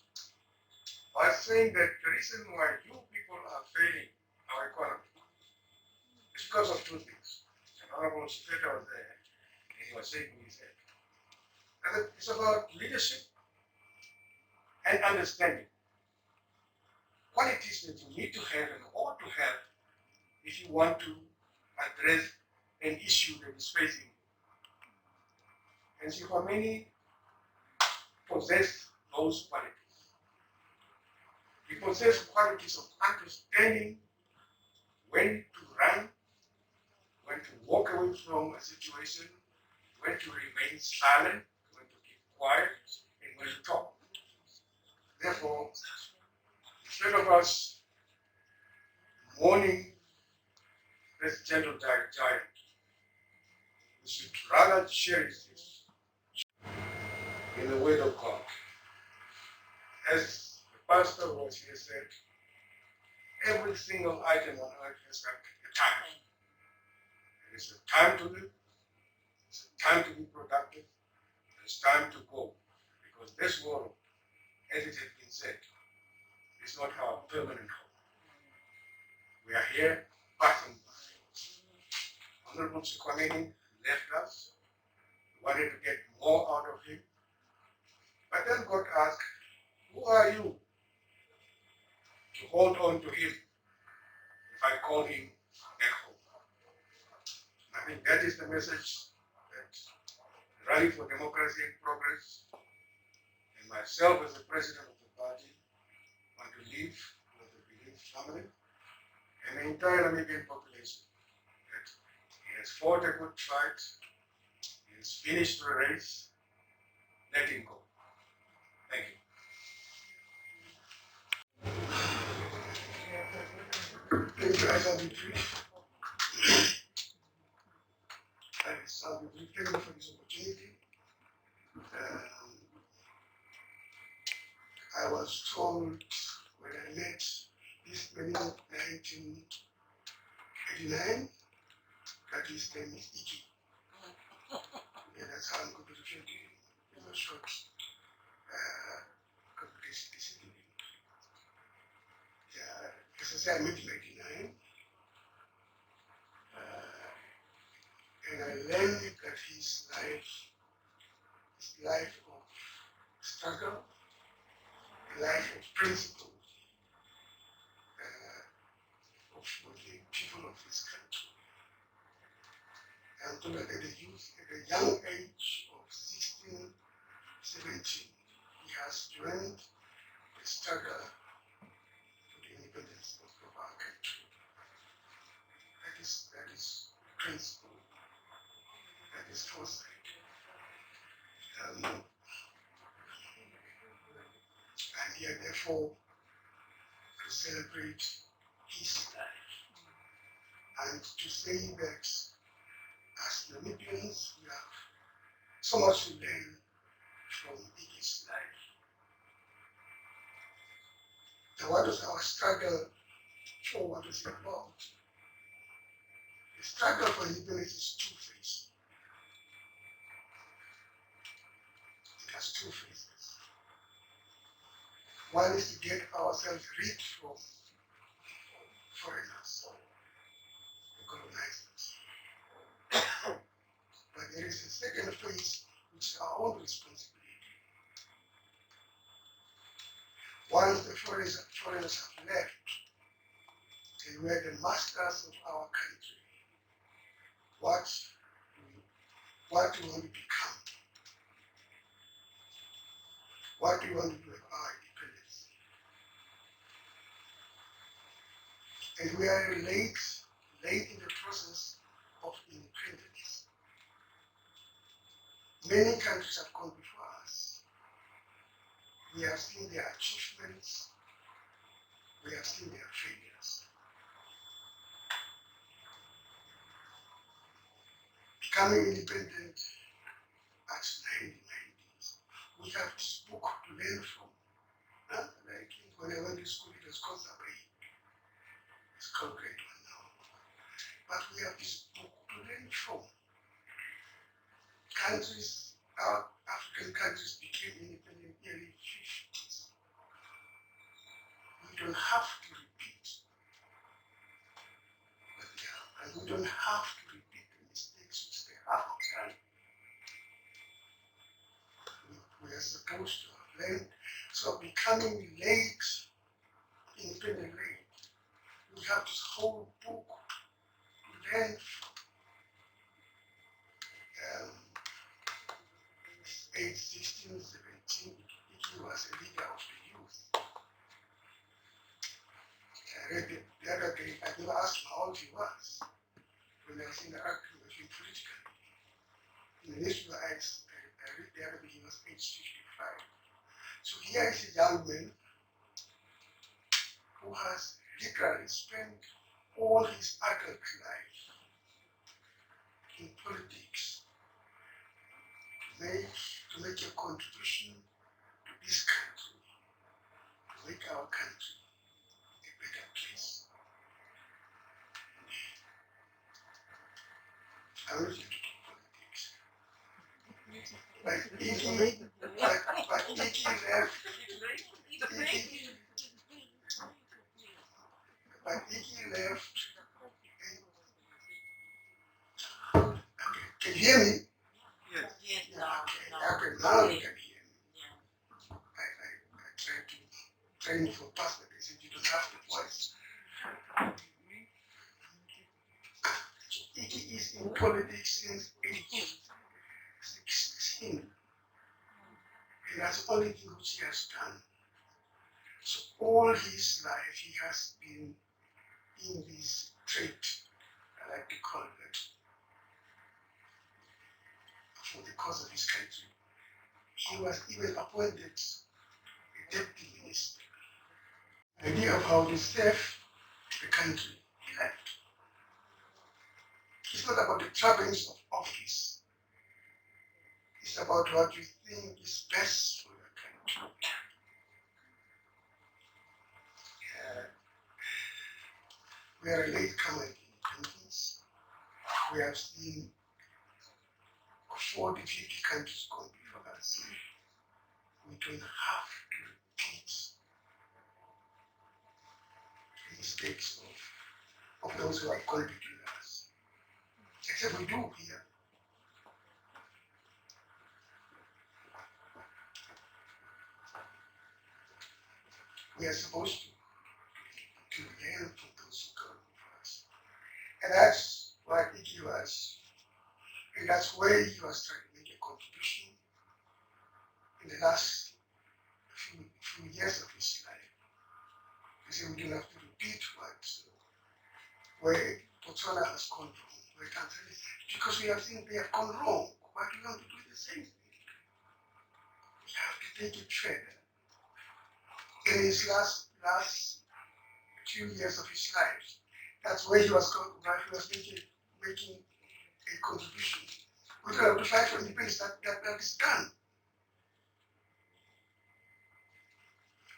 was saying that the reason why you people are failing our economy is because of two things. And Honorable Soweto was there, and he was saying what he said. And it's about leadership and understanding. Qualities that you need to have and ought to have if you want to address an issue that is facing you. And Shixwameni possessed those qualities. He possessed qualities of understanding when to run, when to walk away from a situation, when to remain silent, when to keep quiet, and when to talk. Therefore, instead of us mourning this gentle giant, we should rather cherish this in the word of God. As the pastor was here said, every single item on earth has got a time. There is a time to live, it's a time to be productive, it's time to go. Because this world, as it has been said, permanent home. We are here, passing by. Honorable Shixwameni left us. We wanted to get more out of him. But then God asked, who are you to hold on to him if I call him back home? And I think that is the message that the Rally for Democracy and Progress and myself as the president of the party want to leave with the bereaved family and the entire Namibian population that he has fought a good fight, he has finished the race, let him go. Thank you. Thank you, I shall be brief. I shall be brief. Thank you for this opportunity. I was told when I met this man in 1989 that his name is Iki. Yeah, that's how I'm going to refer to him in a short competition. Yeah, as I said, I met in 1999. And I learned that his life of struggle, a life of principle, of the people of this country. And told that at a young age of 16, 17, he has joined the struggle for the independence of our country. That is principle. That is foresight. I'm here therefore to celebrate his life and to say that as Namibians we have so much to learn from his life. Now what was our struggle for? What was it about? The struggle for independence is two-faced. It has two phases. One is to get ourselves rid from foreigners, the colonizers. But there is a second phase, which is our own responsibility. Once the foreigners have left, and we are the masters of our country, what do we want to become? What do we want to do with our independence? And we are late in the process of independence. Many countries have gone before us. We have seen their achievements. We have seen their failures. Becoming independent at 1990s, we have this book to learn from. Like when I went to school, it was called Sabri. It's called grade 1 now. But we have this book to learn from. Countries, our African countries became independent in the early 50s. We don't have to repeat what they have, and we don't have to repeat the mistakes which they have done. We are supposed to have learned. So becoming late, independent late, we have this whole book to learn from. Age 16, 17, he was a leader of the youth. I read it the other day. I never asked him how old he was when I was interacting with him politically. In the newspaper, I read the other day he was age 55. So here is a young man who has literally spent all his adult life in politics to make a contribution to this country, to make our country a better place. I'm not here to talk politics. But Iki left. past, but they said you don't have the voice. He is in politics since 1816. And that's the only thing which he has done. So all his life he has been in this trait, I like to call it, for the cause of his country. He was even appointed a deputy minister. The idea of how to save the country he left. It's not about the trappings of office. It's about what you think is best for your country. We are a latecomer in independence. We have seen 40, 50 countries gone before us. We don't have to repeat the mistakes of those who have gone between us. Except we do here. We are supposed to learn from those who come before us. And that's what Iggy was. And that's where he was trying to make a contribution in the last few years of his life. He said we don't have to repeat where Botswana has gone wrong, where Tanzania, because we have seen they have gone wrong. Why do we want to do the same thing? We have to take it further. In his last few years of his life, that's where he was making a contribution. We don't have to fight for independence, that is done.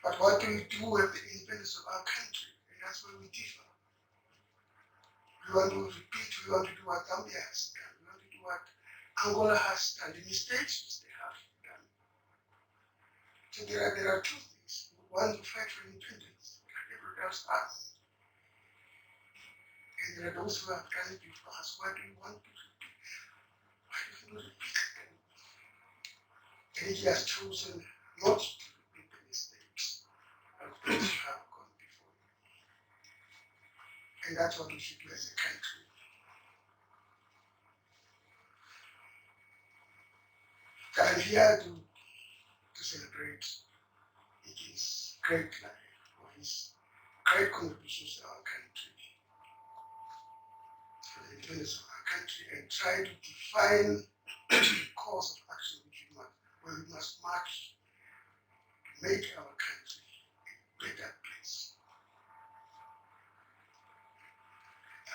But what do we do with the independence of our country? And that's where we differ. We want to repeat, we want to do what Zambia has done, we want to do what Angola has done, the mistakes which they have done. So there are two things. One, to fight for independence, like everyone else has. And there are those who have done it before us. Why do we want to repeat? Why do we repeat them? And he has chosen not to repeat the mistakes of those who have gone before. And that's what we should do as a country. I'm here to celebrate his great life, or his great contributions to our country, for the independence of our country, and try to define the course of action where we must march to make our country a better place.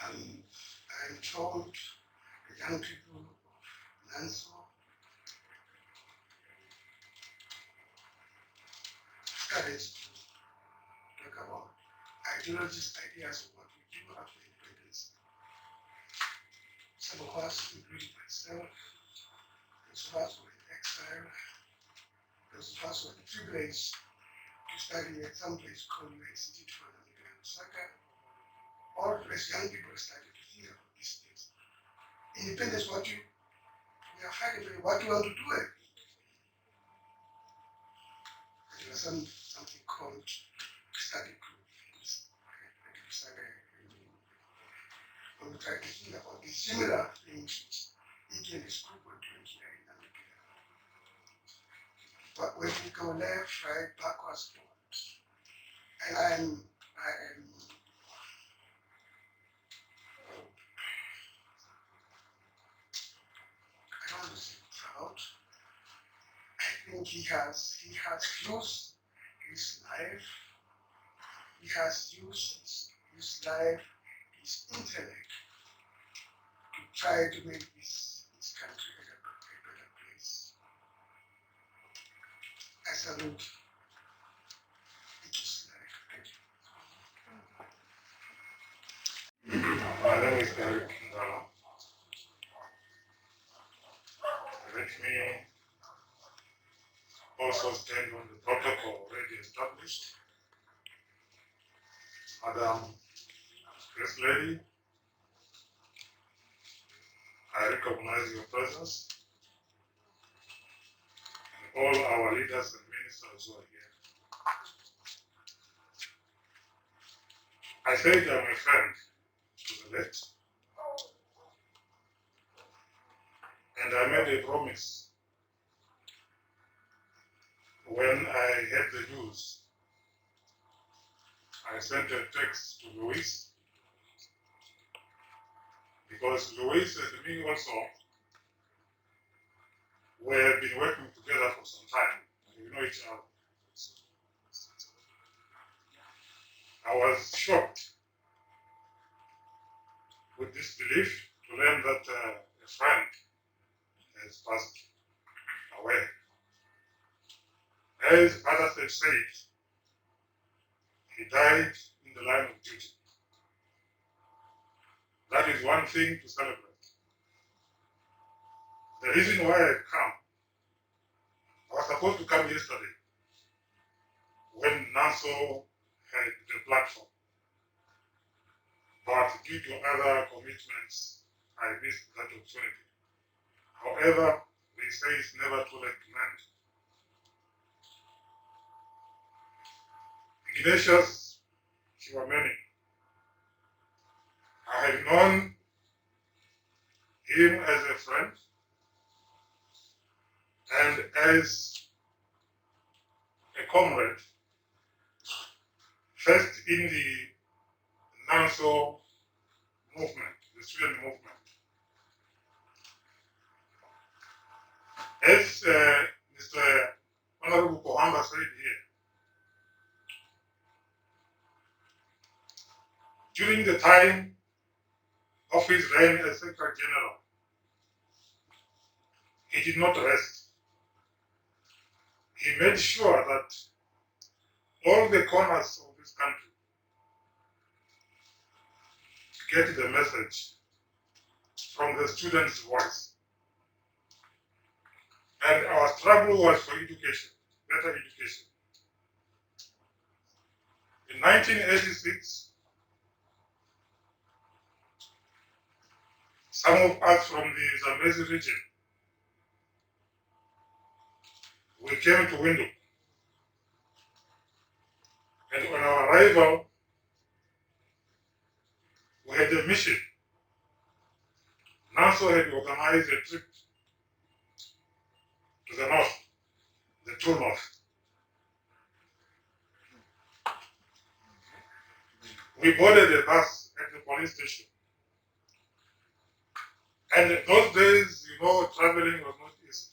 I'm told the young people of NANSO started to talk about ideologies, ideas of what we do after independence. Some of us, including myself, those of us who were in exile, those of us who were privileged to study at some place called the Institute for Namibia National all as young people started to think about these things. Independence, we are fighting for what we want to do. There was something called study group. When we try to think about the similar things which Iggy and his group were doing here in Namibia. But when we go left, right, backwards, forwards. And I don't want to say proud. I think he has used his life, he has used his life, his intellect to try to make this country a better place. I salute Iggy's life. Thank you. My name is Eric Ndala. Let me also stand on the protocol already established. Madam First Lady, I recognize your presence, and all our leaders and ministers who are here. I said I'm a friend to the left, and I made a promise when I heard the news. I sent a text to Louis, because Louis and me also, we have been working together for some time. We know each other. I was shocked with this belief to learn that a friend has passed away. As others have said, he died in the line of duty. That is one thing to celebrate. The reason why I've come, I was supposed to come yesterday when NANSO had the platform. But due to other commitments, I missed that opportunity. However, they say it's never too late to mend. Ignatius Shixwameni, I have known him as a friend and as a comrade, first in the NANSO movement, the student movement. As Mr. Honorable Kohamba said here, during the time of his reign as Secretary General, he did not rest. He made sure that all the corners of this country get the message from the students' voice. And our struggle was for education, better education. In 1986, some of us from the Zambezi region, we came to Window. And on our arrival, we had a mission. NANSO had organized a trip to the north, the true north. We boarded a bus at the police station. And in those days, you know, traveling was not easy.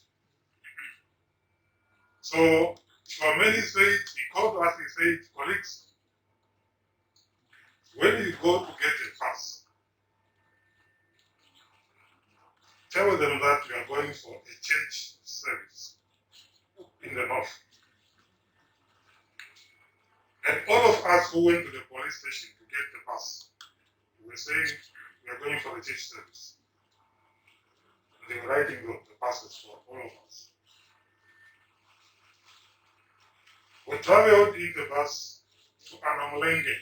So, Shixwameni said, he called us, he said, colleagues, when you go to get a pass, tell them that you are going for a church service in the north. And all of us who went to the police station to get the pass, were saying we are going for a church service. And they were writing the passes for all of us. We traveled in the bus to Anamulenge.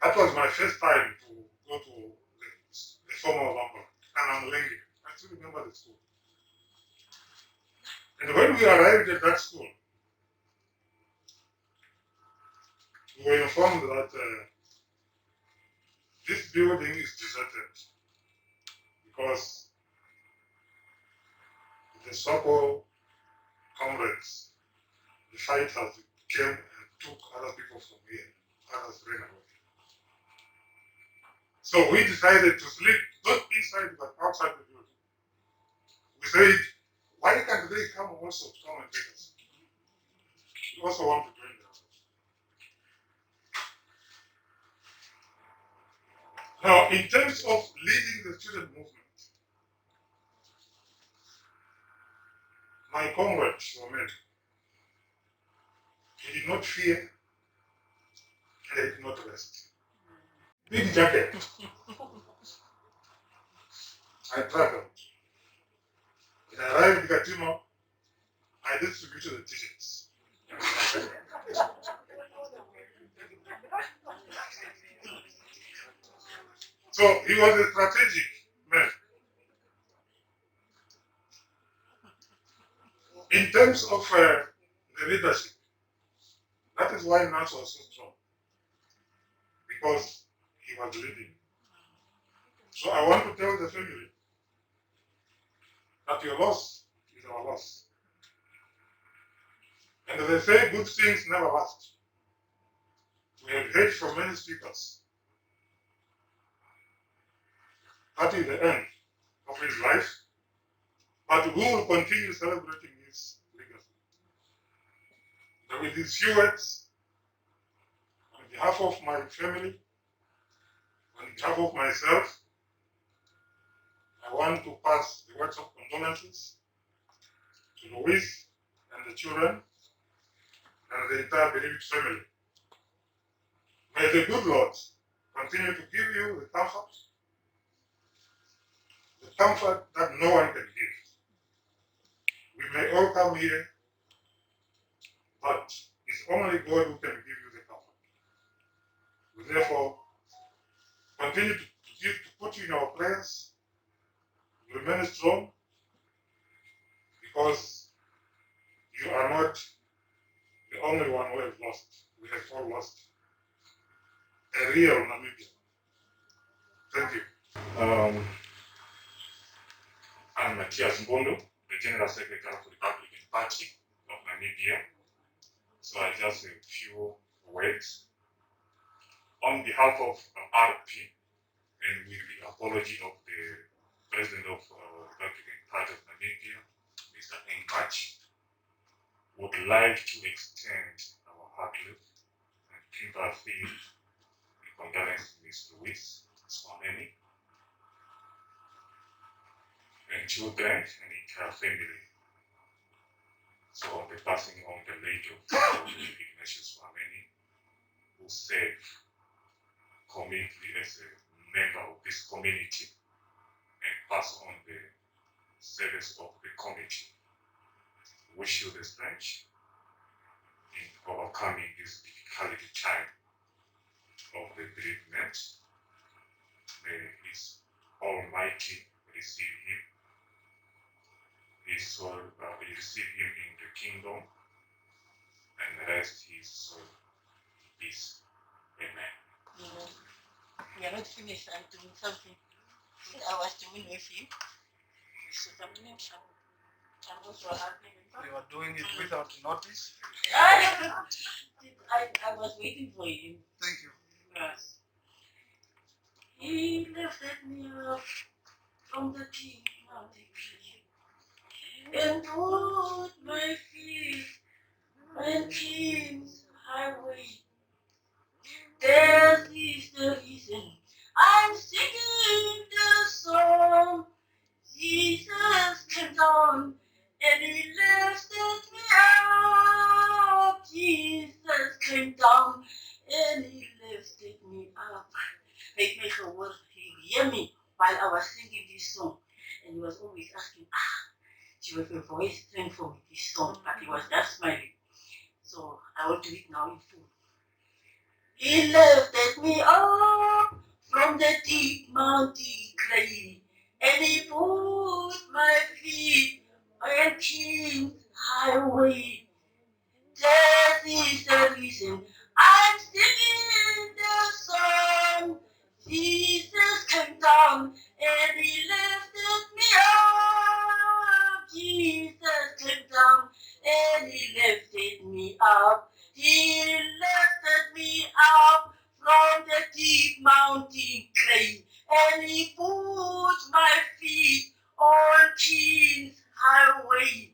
That was my first time to go to the former Bamba, Anamulenge. I still remember the school. And when we arrived at that school, we were informed that this building is deserted because the so-called comrades, the fighters, came and took other people from here. Others ran away. So we decided to sleep not inside but outside the building. We said, why can't they come also to come and take us? We also want to join them. Now, in terms of leading the student movement, my comrade, Shixwameni, he did not fear and he did not rest. Big jacket. I traveled. When I arrived in Katimo, I distributed the t-shirts. So he was a strategic man. In terms of the leadership, that is why NANSO was so strong. because he was leaving. So I want to tell the family that your loss is our loss. And they say good things never last. We have heard from many speakers. That is the end of his life. But we will continue celebrating his legacy. But with these few words, on behalf of my family, on behalf of myself, I want to pass the words of condolences to Louise and the children and the entire bereaved family. May the good Lord continue to give you the comfort that no one can give. We may all come here, but it's only God who can give you the comfort. We therefore continue to put you in our prayers. Remain strong, because you are not the only one who has lost. We have all lost a real Namibia. Thank you. I'm Matthias Mbondo, the General Secretary of the Republican Party of Namibia. So I just a few words on behalf of RP and with the apology of the President of the Republican Party of Namibia, Mr. Nkotongo, would like to extend our heartfelt and sympathy and condolences to Ms. Louise Shixwameni and children and entire family. So on the passing on the late of Hon.Ignatius, who served community as a member of this community and pass on the service of the community. Wish you the strength in overcoming this difficult time of the bereavement. May His Almighty receive him. His soul receive him in the kingdom and rest his soul in peace. Amen. We are not finished. I'm doing something that I was doing with him. So I'm also happening. You are doing it without notice. I was waiting for him. Thank you. Yes. He lifted me up from the deep mountain and put my feet on King's highway. That is the reason I'm singing the song. Jesus came down and He lifted me up. Jesus came down and He lifted me up. He made the word, He hear me while I was singing this song. And He was always asking, she was a voice sing for me this song, but He was just smiling. So I will do it now in full. He lifted me up from the deep mountain clay, and He put my feet on King's highway. That is the reason I'm singing the song. Jesus came down and He lifted me up. Jesus came down and He lifted me up. He lifted me up from the deep mountain clay, and He put my feet on King's highway.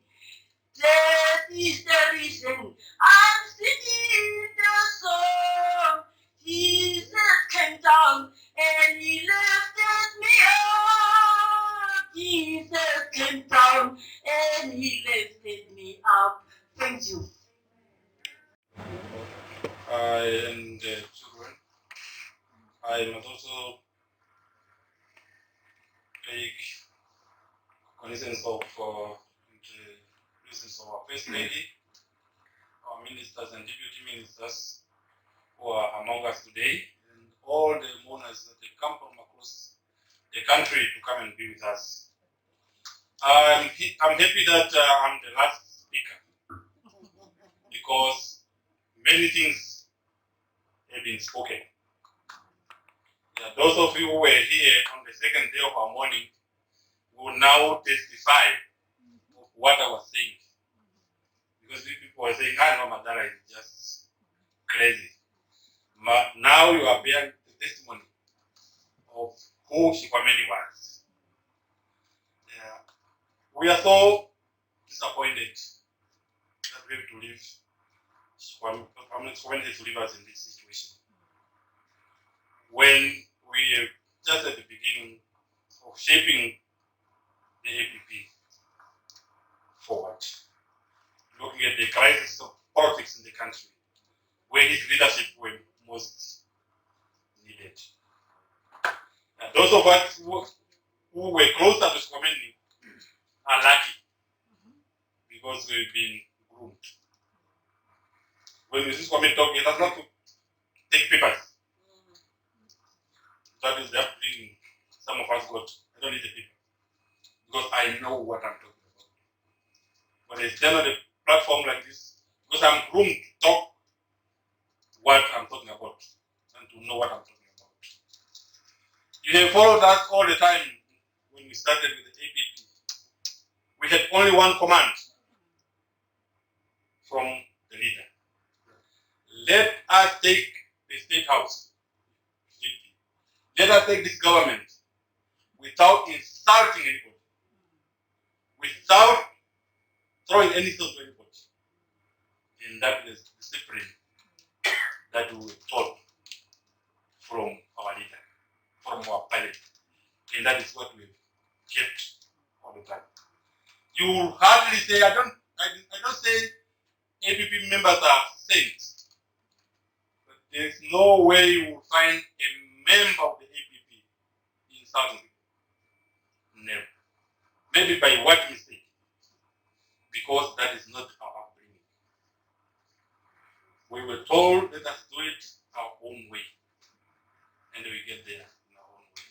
That is the reason I'm singing the song. Jesus came down and He lifted me up. Jesus came down and He lifted me up. Thank you. I and the children, I must also take cognizance of the presence of our First Lady, our ministers and deputy ministers who are among us today, and all the mourners that they come from across the country to come and be with us. I'm happy that I'm the last speaker because many things have been spoken. Yeah, those of you who were here on the second day of our mourning will now testify of what I was saying. Because you people were saying, no, Mandela is just crazy. But now you are bearing the testimony of who Shixwameni was. Yeah. We are so disappointed that we have to leave Shixwameni has to leave us in this situation. When we are just at the beginning of shaping the APP forward, looking at the crisis of politics in the country, where his leadership were most needed. And those of us who were closer to Shixwameni are lucky because we've been groomed. When we see Shixwameni talk, it does not take papers. That is the upbringing some of us got. I don't need the paper because I know what I'm talking about. When I stand on a platform like this, because I'm groomed to talk what I'm talking about and to know what I'm talking about. You have followed us all the time when we started with the APP. We had only one command from the leader. Let us take the State House. Let us take this government without insulting anybody, without throwing any insult to anybody. And that is the discipline that we were taught from our leader, from our parent. And that is what we've kept all the time. You will hardly say, I don't say APP members are saints. But there is no way you will find a member of the APP insulting people. Never. Maybe by what mistake? Because that is not our upbringing. We were told, let us do it our own way. And we get there in our own way.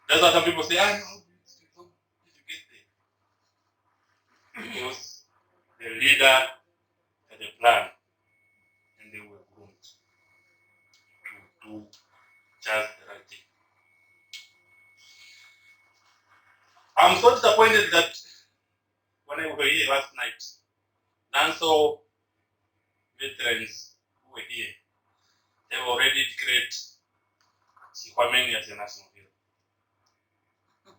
That's why some people say, I know, how did you get there? Because the leader had a plan and they were groomed to do just the right thing. I'm so disappointed that when I was here last night, NANSO veterans who were here, they have already declared Shixwameni as a national hero.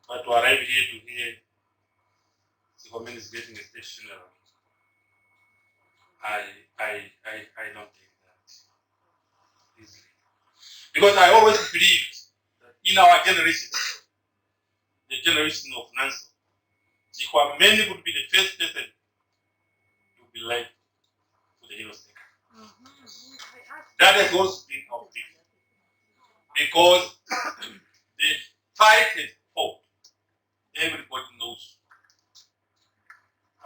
But to arrive here to hear Shixwameni is getting a state funeral, I don't take that easily. Because I always believed that in our generation, the generation of NANSO, Shixwameni would be the first person to be like to the hero sticker. That has always been our belief. Because the fight is fought. Everybody knows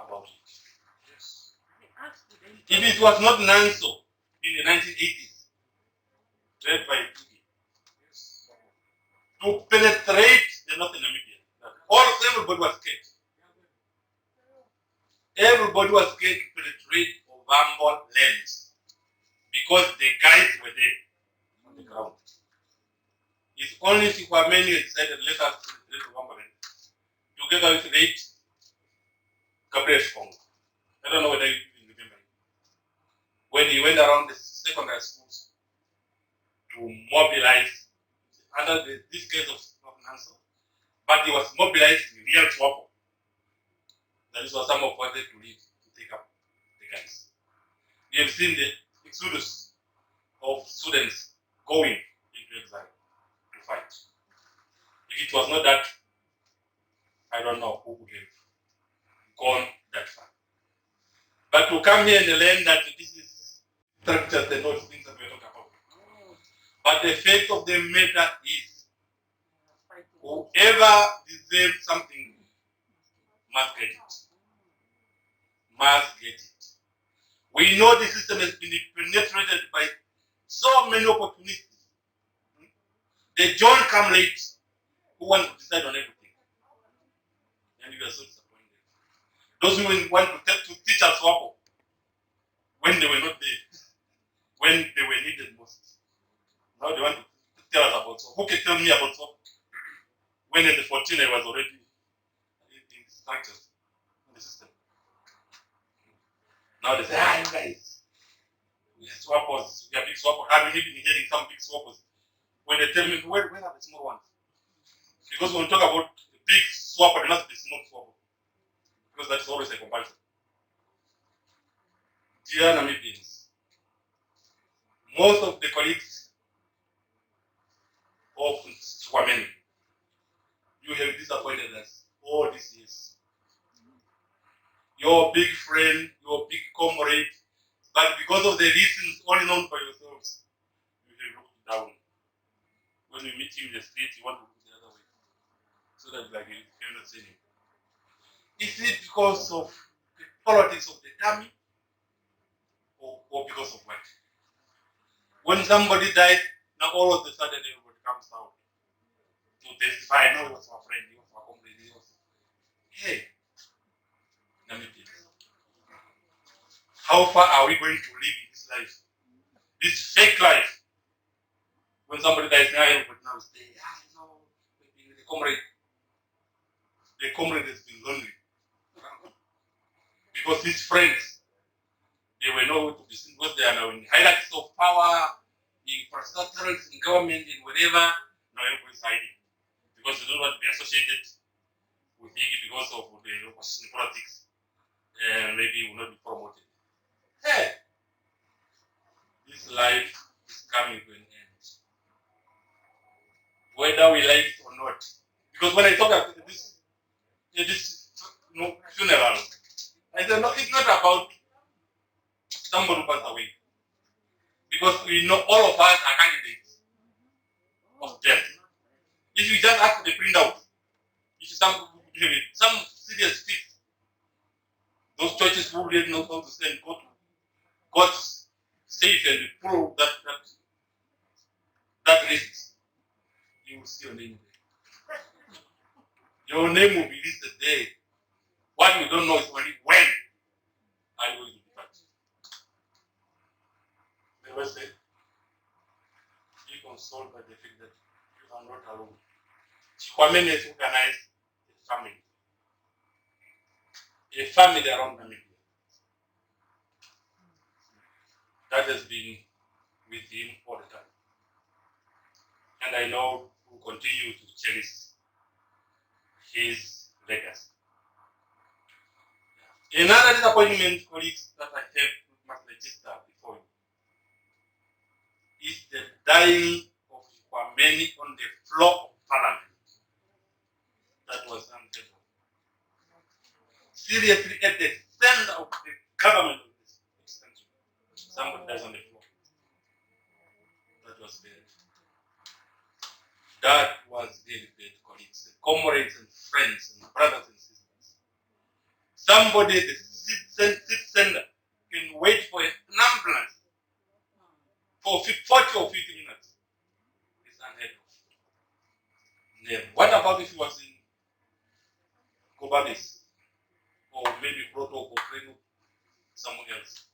about it. Yes. If it was not NANSO in the 1980s, led by yes, to penetrate the northern Namibia, everybody was scared. Everybody was scared to penetrate Ovambo land because the guys were there on the ground. It's only Shixwameni decided let us penetrate Ovambo land together with late Gabriel Kongo. I don't know whether you remember him. When he went around the secondary schools to mobilize under this case of NANSO, but he was mobilized in real trouble. That is what some of us had to leave to take up the guns. We have seen the exodus of students going into exile to fight. If it was not that, I don't know who would have gone that far. But to come here and learn that this is structures and all things that we're talking about. But the fact of the matter is, whoever deserves something must get it. Must get it. We know the system has been penetrated by so many opportunities. They don't come late who want to decide on everything. And we are so disappointed. Those who want to teach us Wapo when they were not there, when they were needed most. Now they want to tell us about SWAPO? Who can tell me about SWAPO? When at the 14 I was already in structures in the system. Now they say, you guys, we are SWAPOs, we are big SWAPOs. I've been hearing some big SWAPOs. When they tell me, where are the small ones? Because when we talk about the big SWAPO, there must be small SWAPO. Because that's always a comparison. Dear Namibians, most of the colleagues of Shixwameni, you have disappointed us all these years. Your big friend, your big comrade, but because of the reasons only known by yourselves, you have looked down. When you meet him in the street, you want to look the other way. So that like you cannot see him. Is it because of the politics of the dummy? Or because of what? When somebody died, now all of a sudden everybody comes out to testify. No, he was our friend, he was our comrade, he was. Hey, Namibians, how far are we going to live in this life? This fake life. When somebody dies now, everybody now say, no, the comrade has been lonely. Because his friends, they were nowhere to be seen because they are now in hierarchies of power, infrastructures, in government, in whatever. Now everybody's hiding because they don't want to be associated with Iggy because of the opposition politics, and maybe he will not be promoted. Hey, this life is coming to an end, whether we like it or not. Because when I talk about this funeral, I said, no, it's not about somebody who passed away. Because we know all of us are candidates of death. If you just ask the printout, if some serious fix, those churches who really know how to stand God's safe and prove that list, you will see your name there. Your name will be listed there. What we don't know is only when are you going to depart. They will say, be consoled by the fact that you are not alone. Shixwameni has organized a family around Namibia that has been with him all the time. And I know we will continue to cherish his legacy. Another disappointment, colleagues, that I have must register before you is the dying of Shixwameni on the floor of Parliament. That was unheard of. Seriously, at the center of the government of this country, somebody dies on the floor. That was bad. That was very bad, colleagues, comrades and friends and brothers and sisters. Somebody, the citizen can wait for an ambulance for 40 or 50 minutes. It's unheard of. Never. What about if he was in Kobabis? Or maybe Proto or someone else?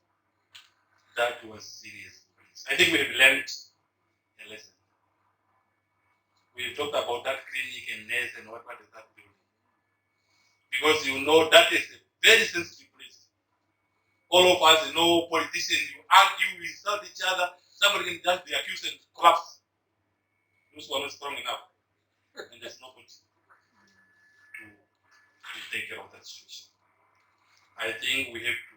That was serious. I think we have learned a lesson. We talked about that clinic and nurse and what is that doing. Because you know that is a very sensitive place. All of us, politicians, you argue, you insult each other, somebody can just be accused and collapse. Those who are not strong enough. And there's nobody to take care of that situation. I think we have to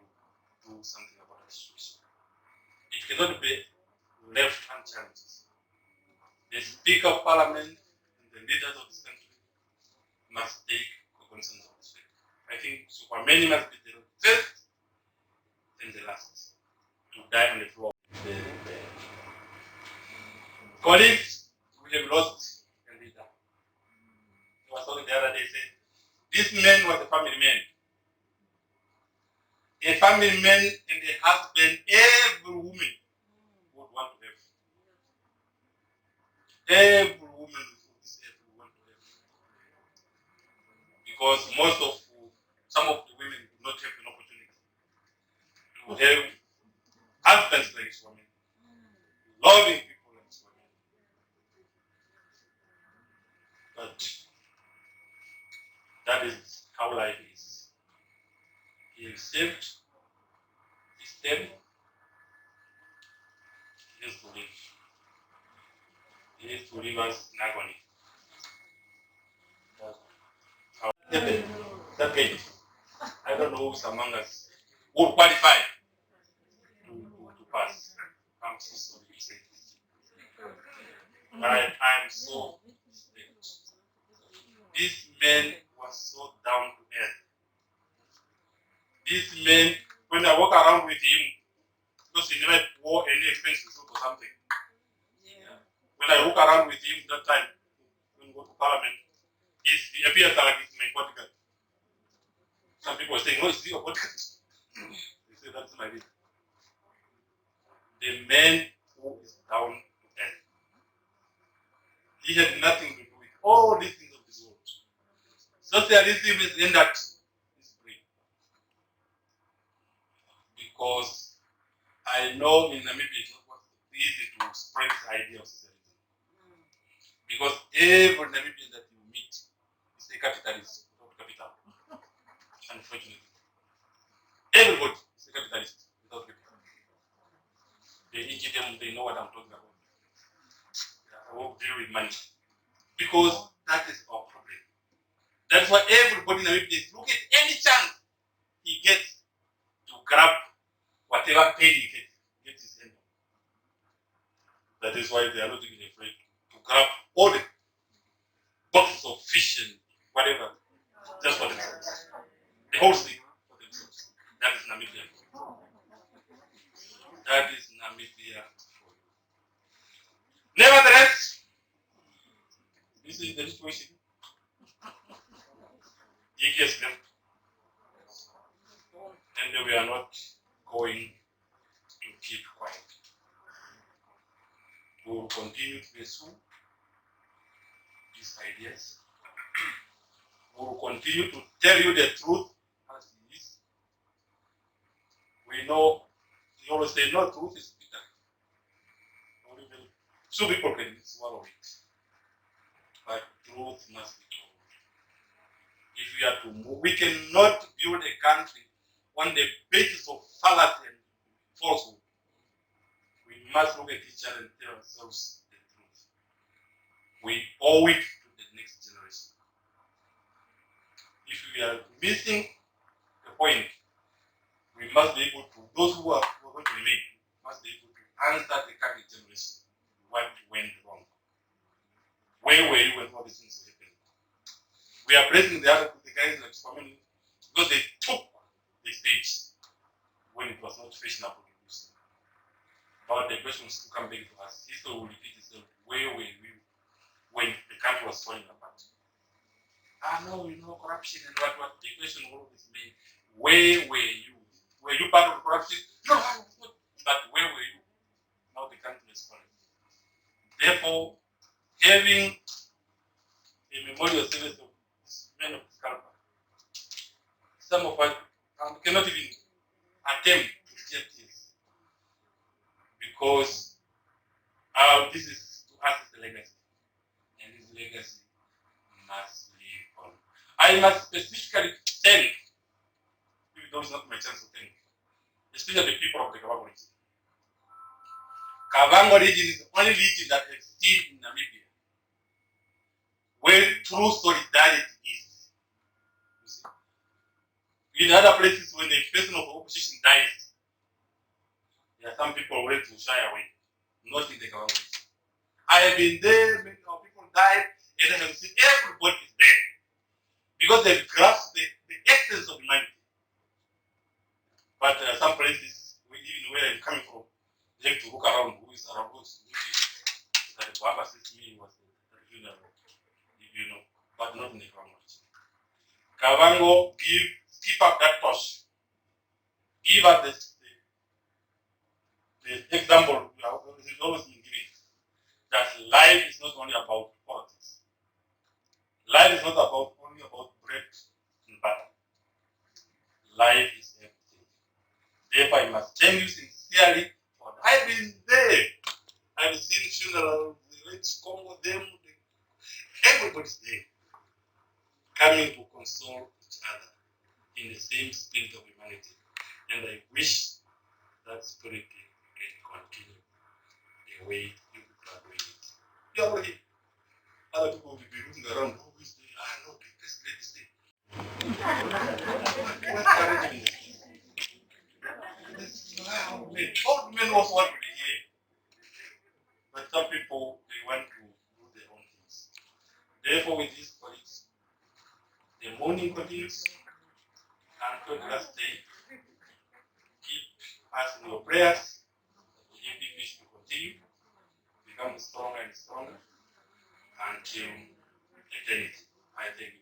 do something about that situation. It cannot be left unchallenged. The Speaker of Parliament and the leaders of this country must take cognizance of this. I think Shixwameni must be the first and the last to die on the floor. Colleagues, we have lost a leader. I was talking the other day, said, this man was a family man. A family man and a husband, every woman would want to have. Every woman would want to have. Because some of the women do not have an opportunity to have husbands like Shixwameni, loving people like Shixwameni. But that is how life is. He saved his them. He has to live. He needs to leave us in agony. That gate. I don't know who's among us who will qualify to pass. I'm so sorry to say this. But I'm so mistaken. This man was so down to earth. This man, when I walk around with him, because he never wore any expensive suit or something. Yeah. When I walk around with him that time, when we go to Parliament, he appears like he's my bodyguard. Some people are saying, "Oh, is he your bodyguard?" They say that's my name. The man who is down to earth. He had nothing to do with all these things of this world. Socialism is in that is free. Because I know in Namibia it's not easy to spread this idea of socialism. Because every Namibian that you meet is a capitalist without capital. Unfortunately. Everybody is a capitalist without capital. They know what I'm talking about. I won't deal with money. Because that is our problem. That's why everybody in Namibia look at any chance he gets to grab whatever penny he gets his hand on. That is why they are not even afraid to grab all the boxes of fish and whatever, just for themselves. The whole thing for themselves. That is Namibia. That is Namibia for you. Nevertheless, this is the situation. He gets left. And we are not going to keep quiet. We will continue to pursue these ideas. We will continue to tell you the truth as it is. We know, you always say, no, truth is bitter. Two people can swallow it. But truth must be told. If we are to move, we cannot build a country on the basis of fallacy and falsehood. We must look at each other and tell ourselves the truth. We owe it to the next generation. If we are missing the point, we must be able to, those who are going to remain, must be able to answer the current generation what went wrong. Where were you when all these things happened? We are praising the guys like Shixwameni because they took the stage when it was not fashionable to do so. But the question is to come back to us. History will repeat itself. Where were we when the country was falling apart? No, you know, corruption and what. The question always means, where were you? Were you part of corruption? No, I was not. But where were you? Now the country is falling. Therefore, having a memorial service of men of Scalpa, some of us cannot even attempt to shed tears because this is to us is the legacy, and this legacy must live on. I must specifically thank, even though it's not my chance to thank, especially the people of the Kavango region. Kavango region is the only region that exists in Namibia where true solidarity is. You see? In other places, when a person of opposition dies, there are some people ready to shy away. Not in the Kavango region. I have been there, many people died, and I have seen everybody is there. Because they grasp the essence of humanity. But some places, even where I'm coming from, they have to look around who is around, that the Baba says to me was the funeral, you know, but not in the Kavango. Kavango, keep up that torch. Give us the example we have always been giving, that life is not only about politics. Life is not only about bread and butter. Life is everything. Therefore, I must thank you sincerely. I've been there. I've seen funerals, the late Congo, them, Everybody's there, coming to console each other in the same spirit of humanity. And I wish that spirit can continue the way you people are doing it. You already, other people will be looking around, who is there? Ah, no, this lady stay. All men also want to be here. But some people, they want to do their own things. Therefore, with these colleagues, the morning colleagues, and the last day, keep us in your prayers. If we wish to continue, become stronger and stronger until eternity. I thank you.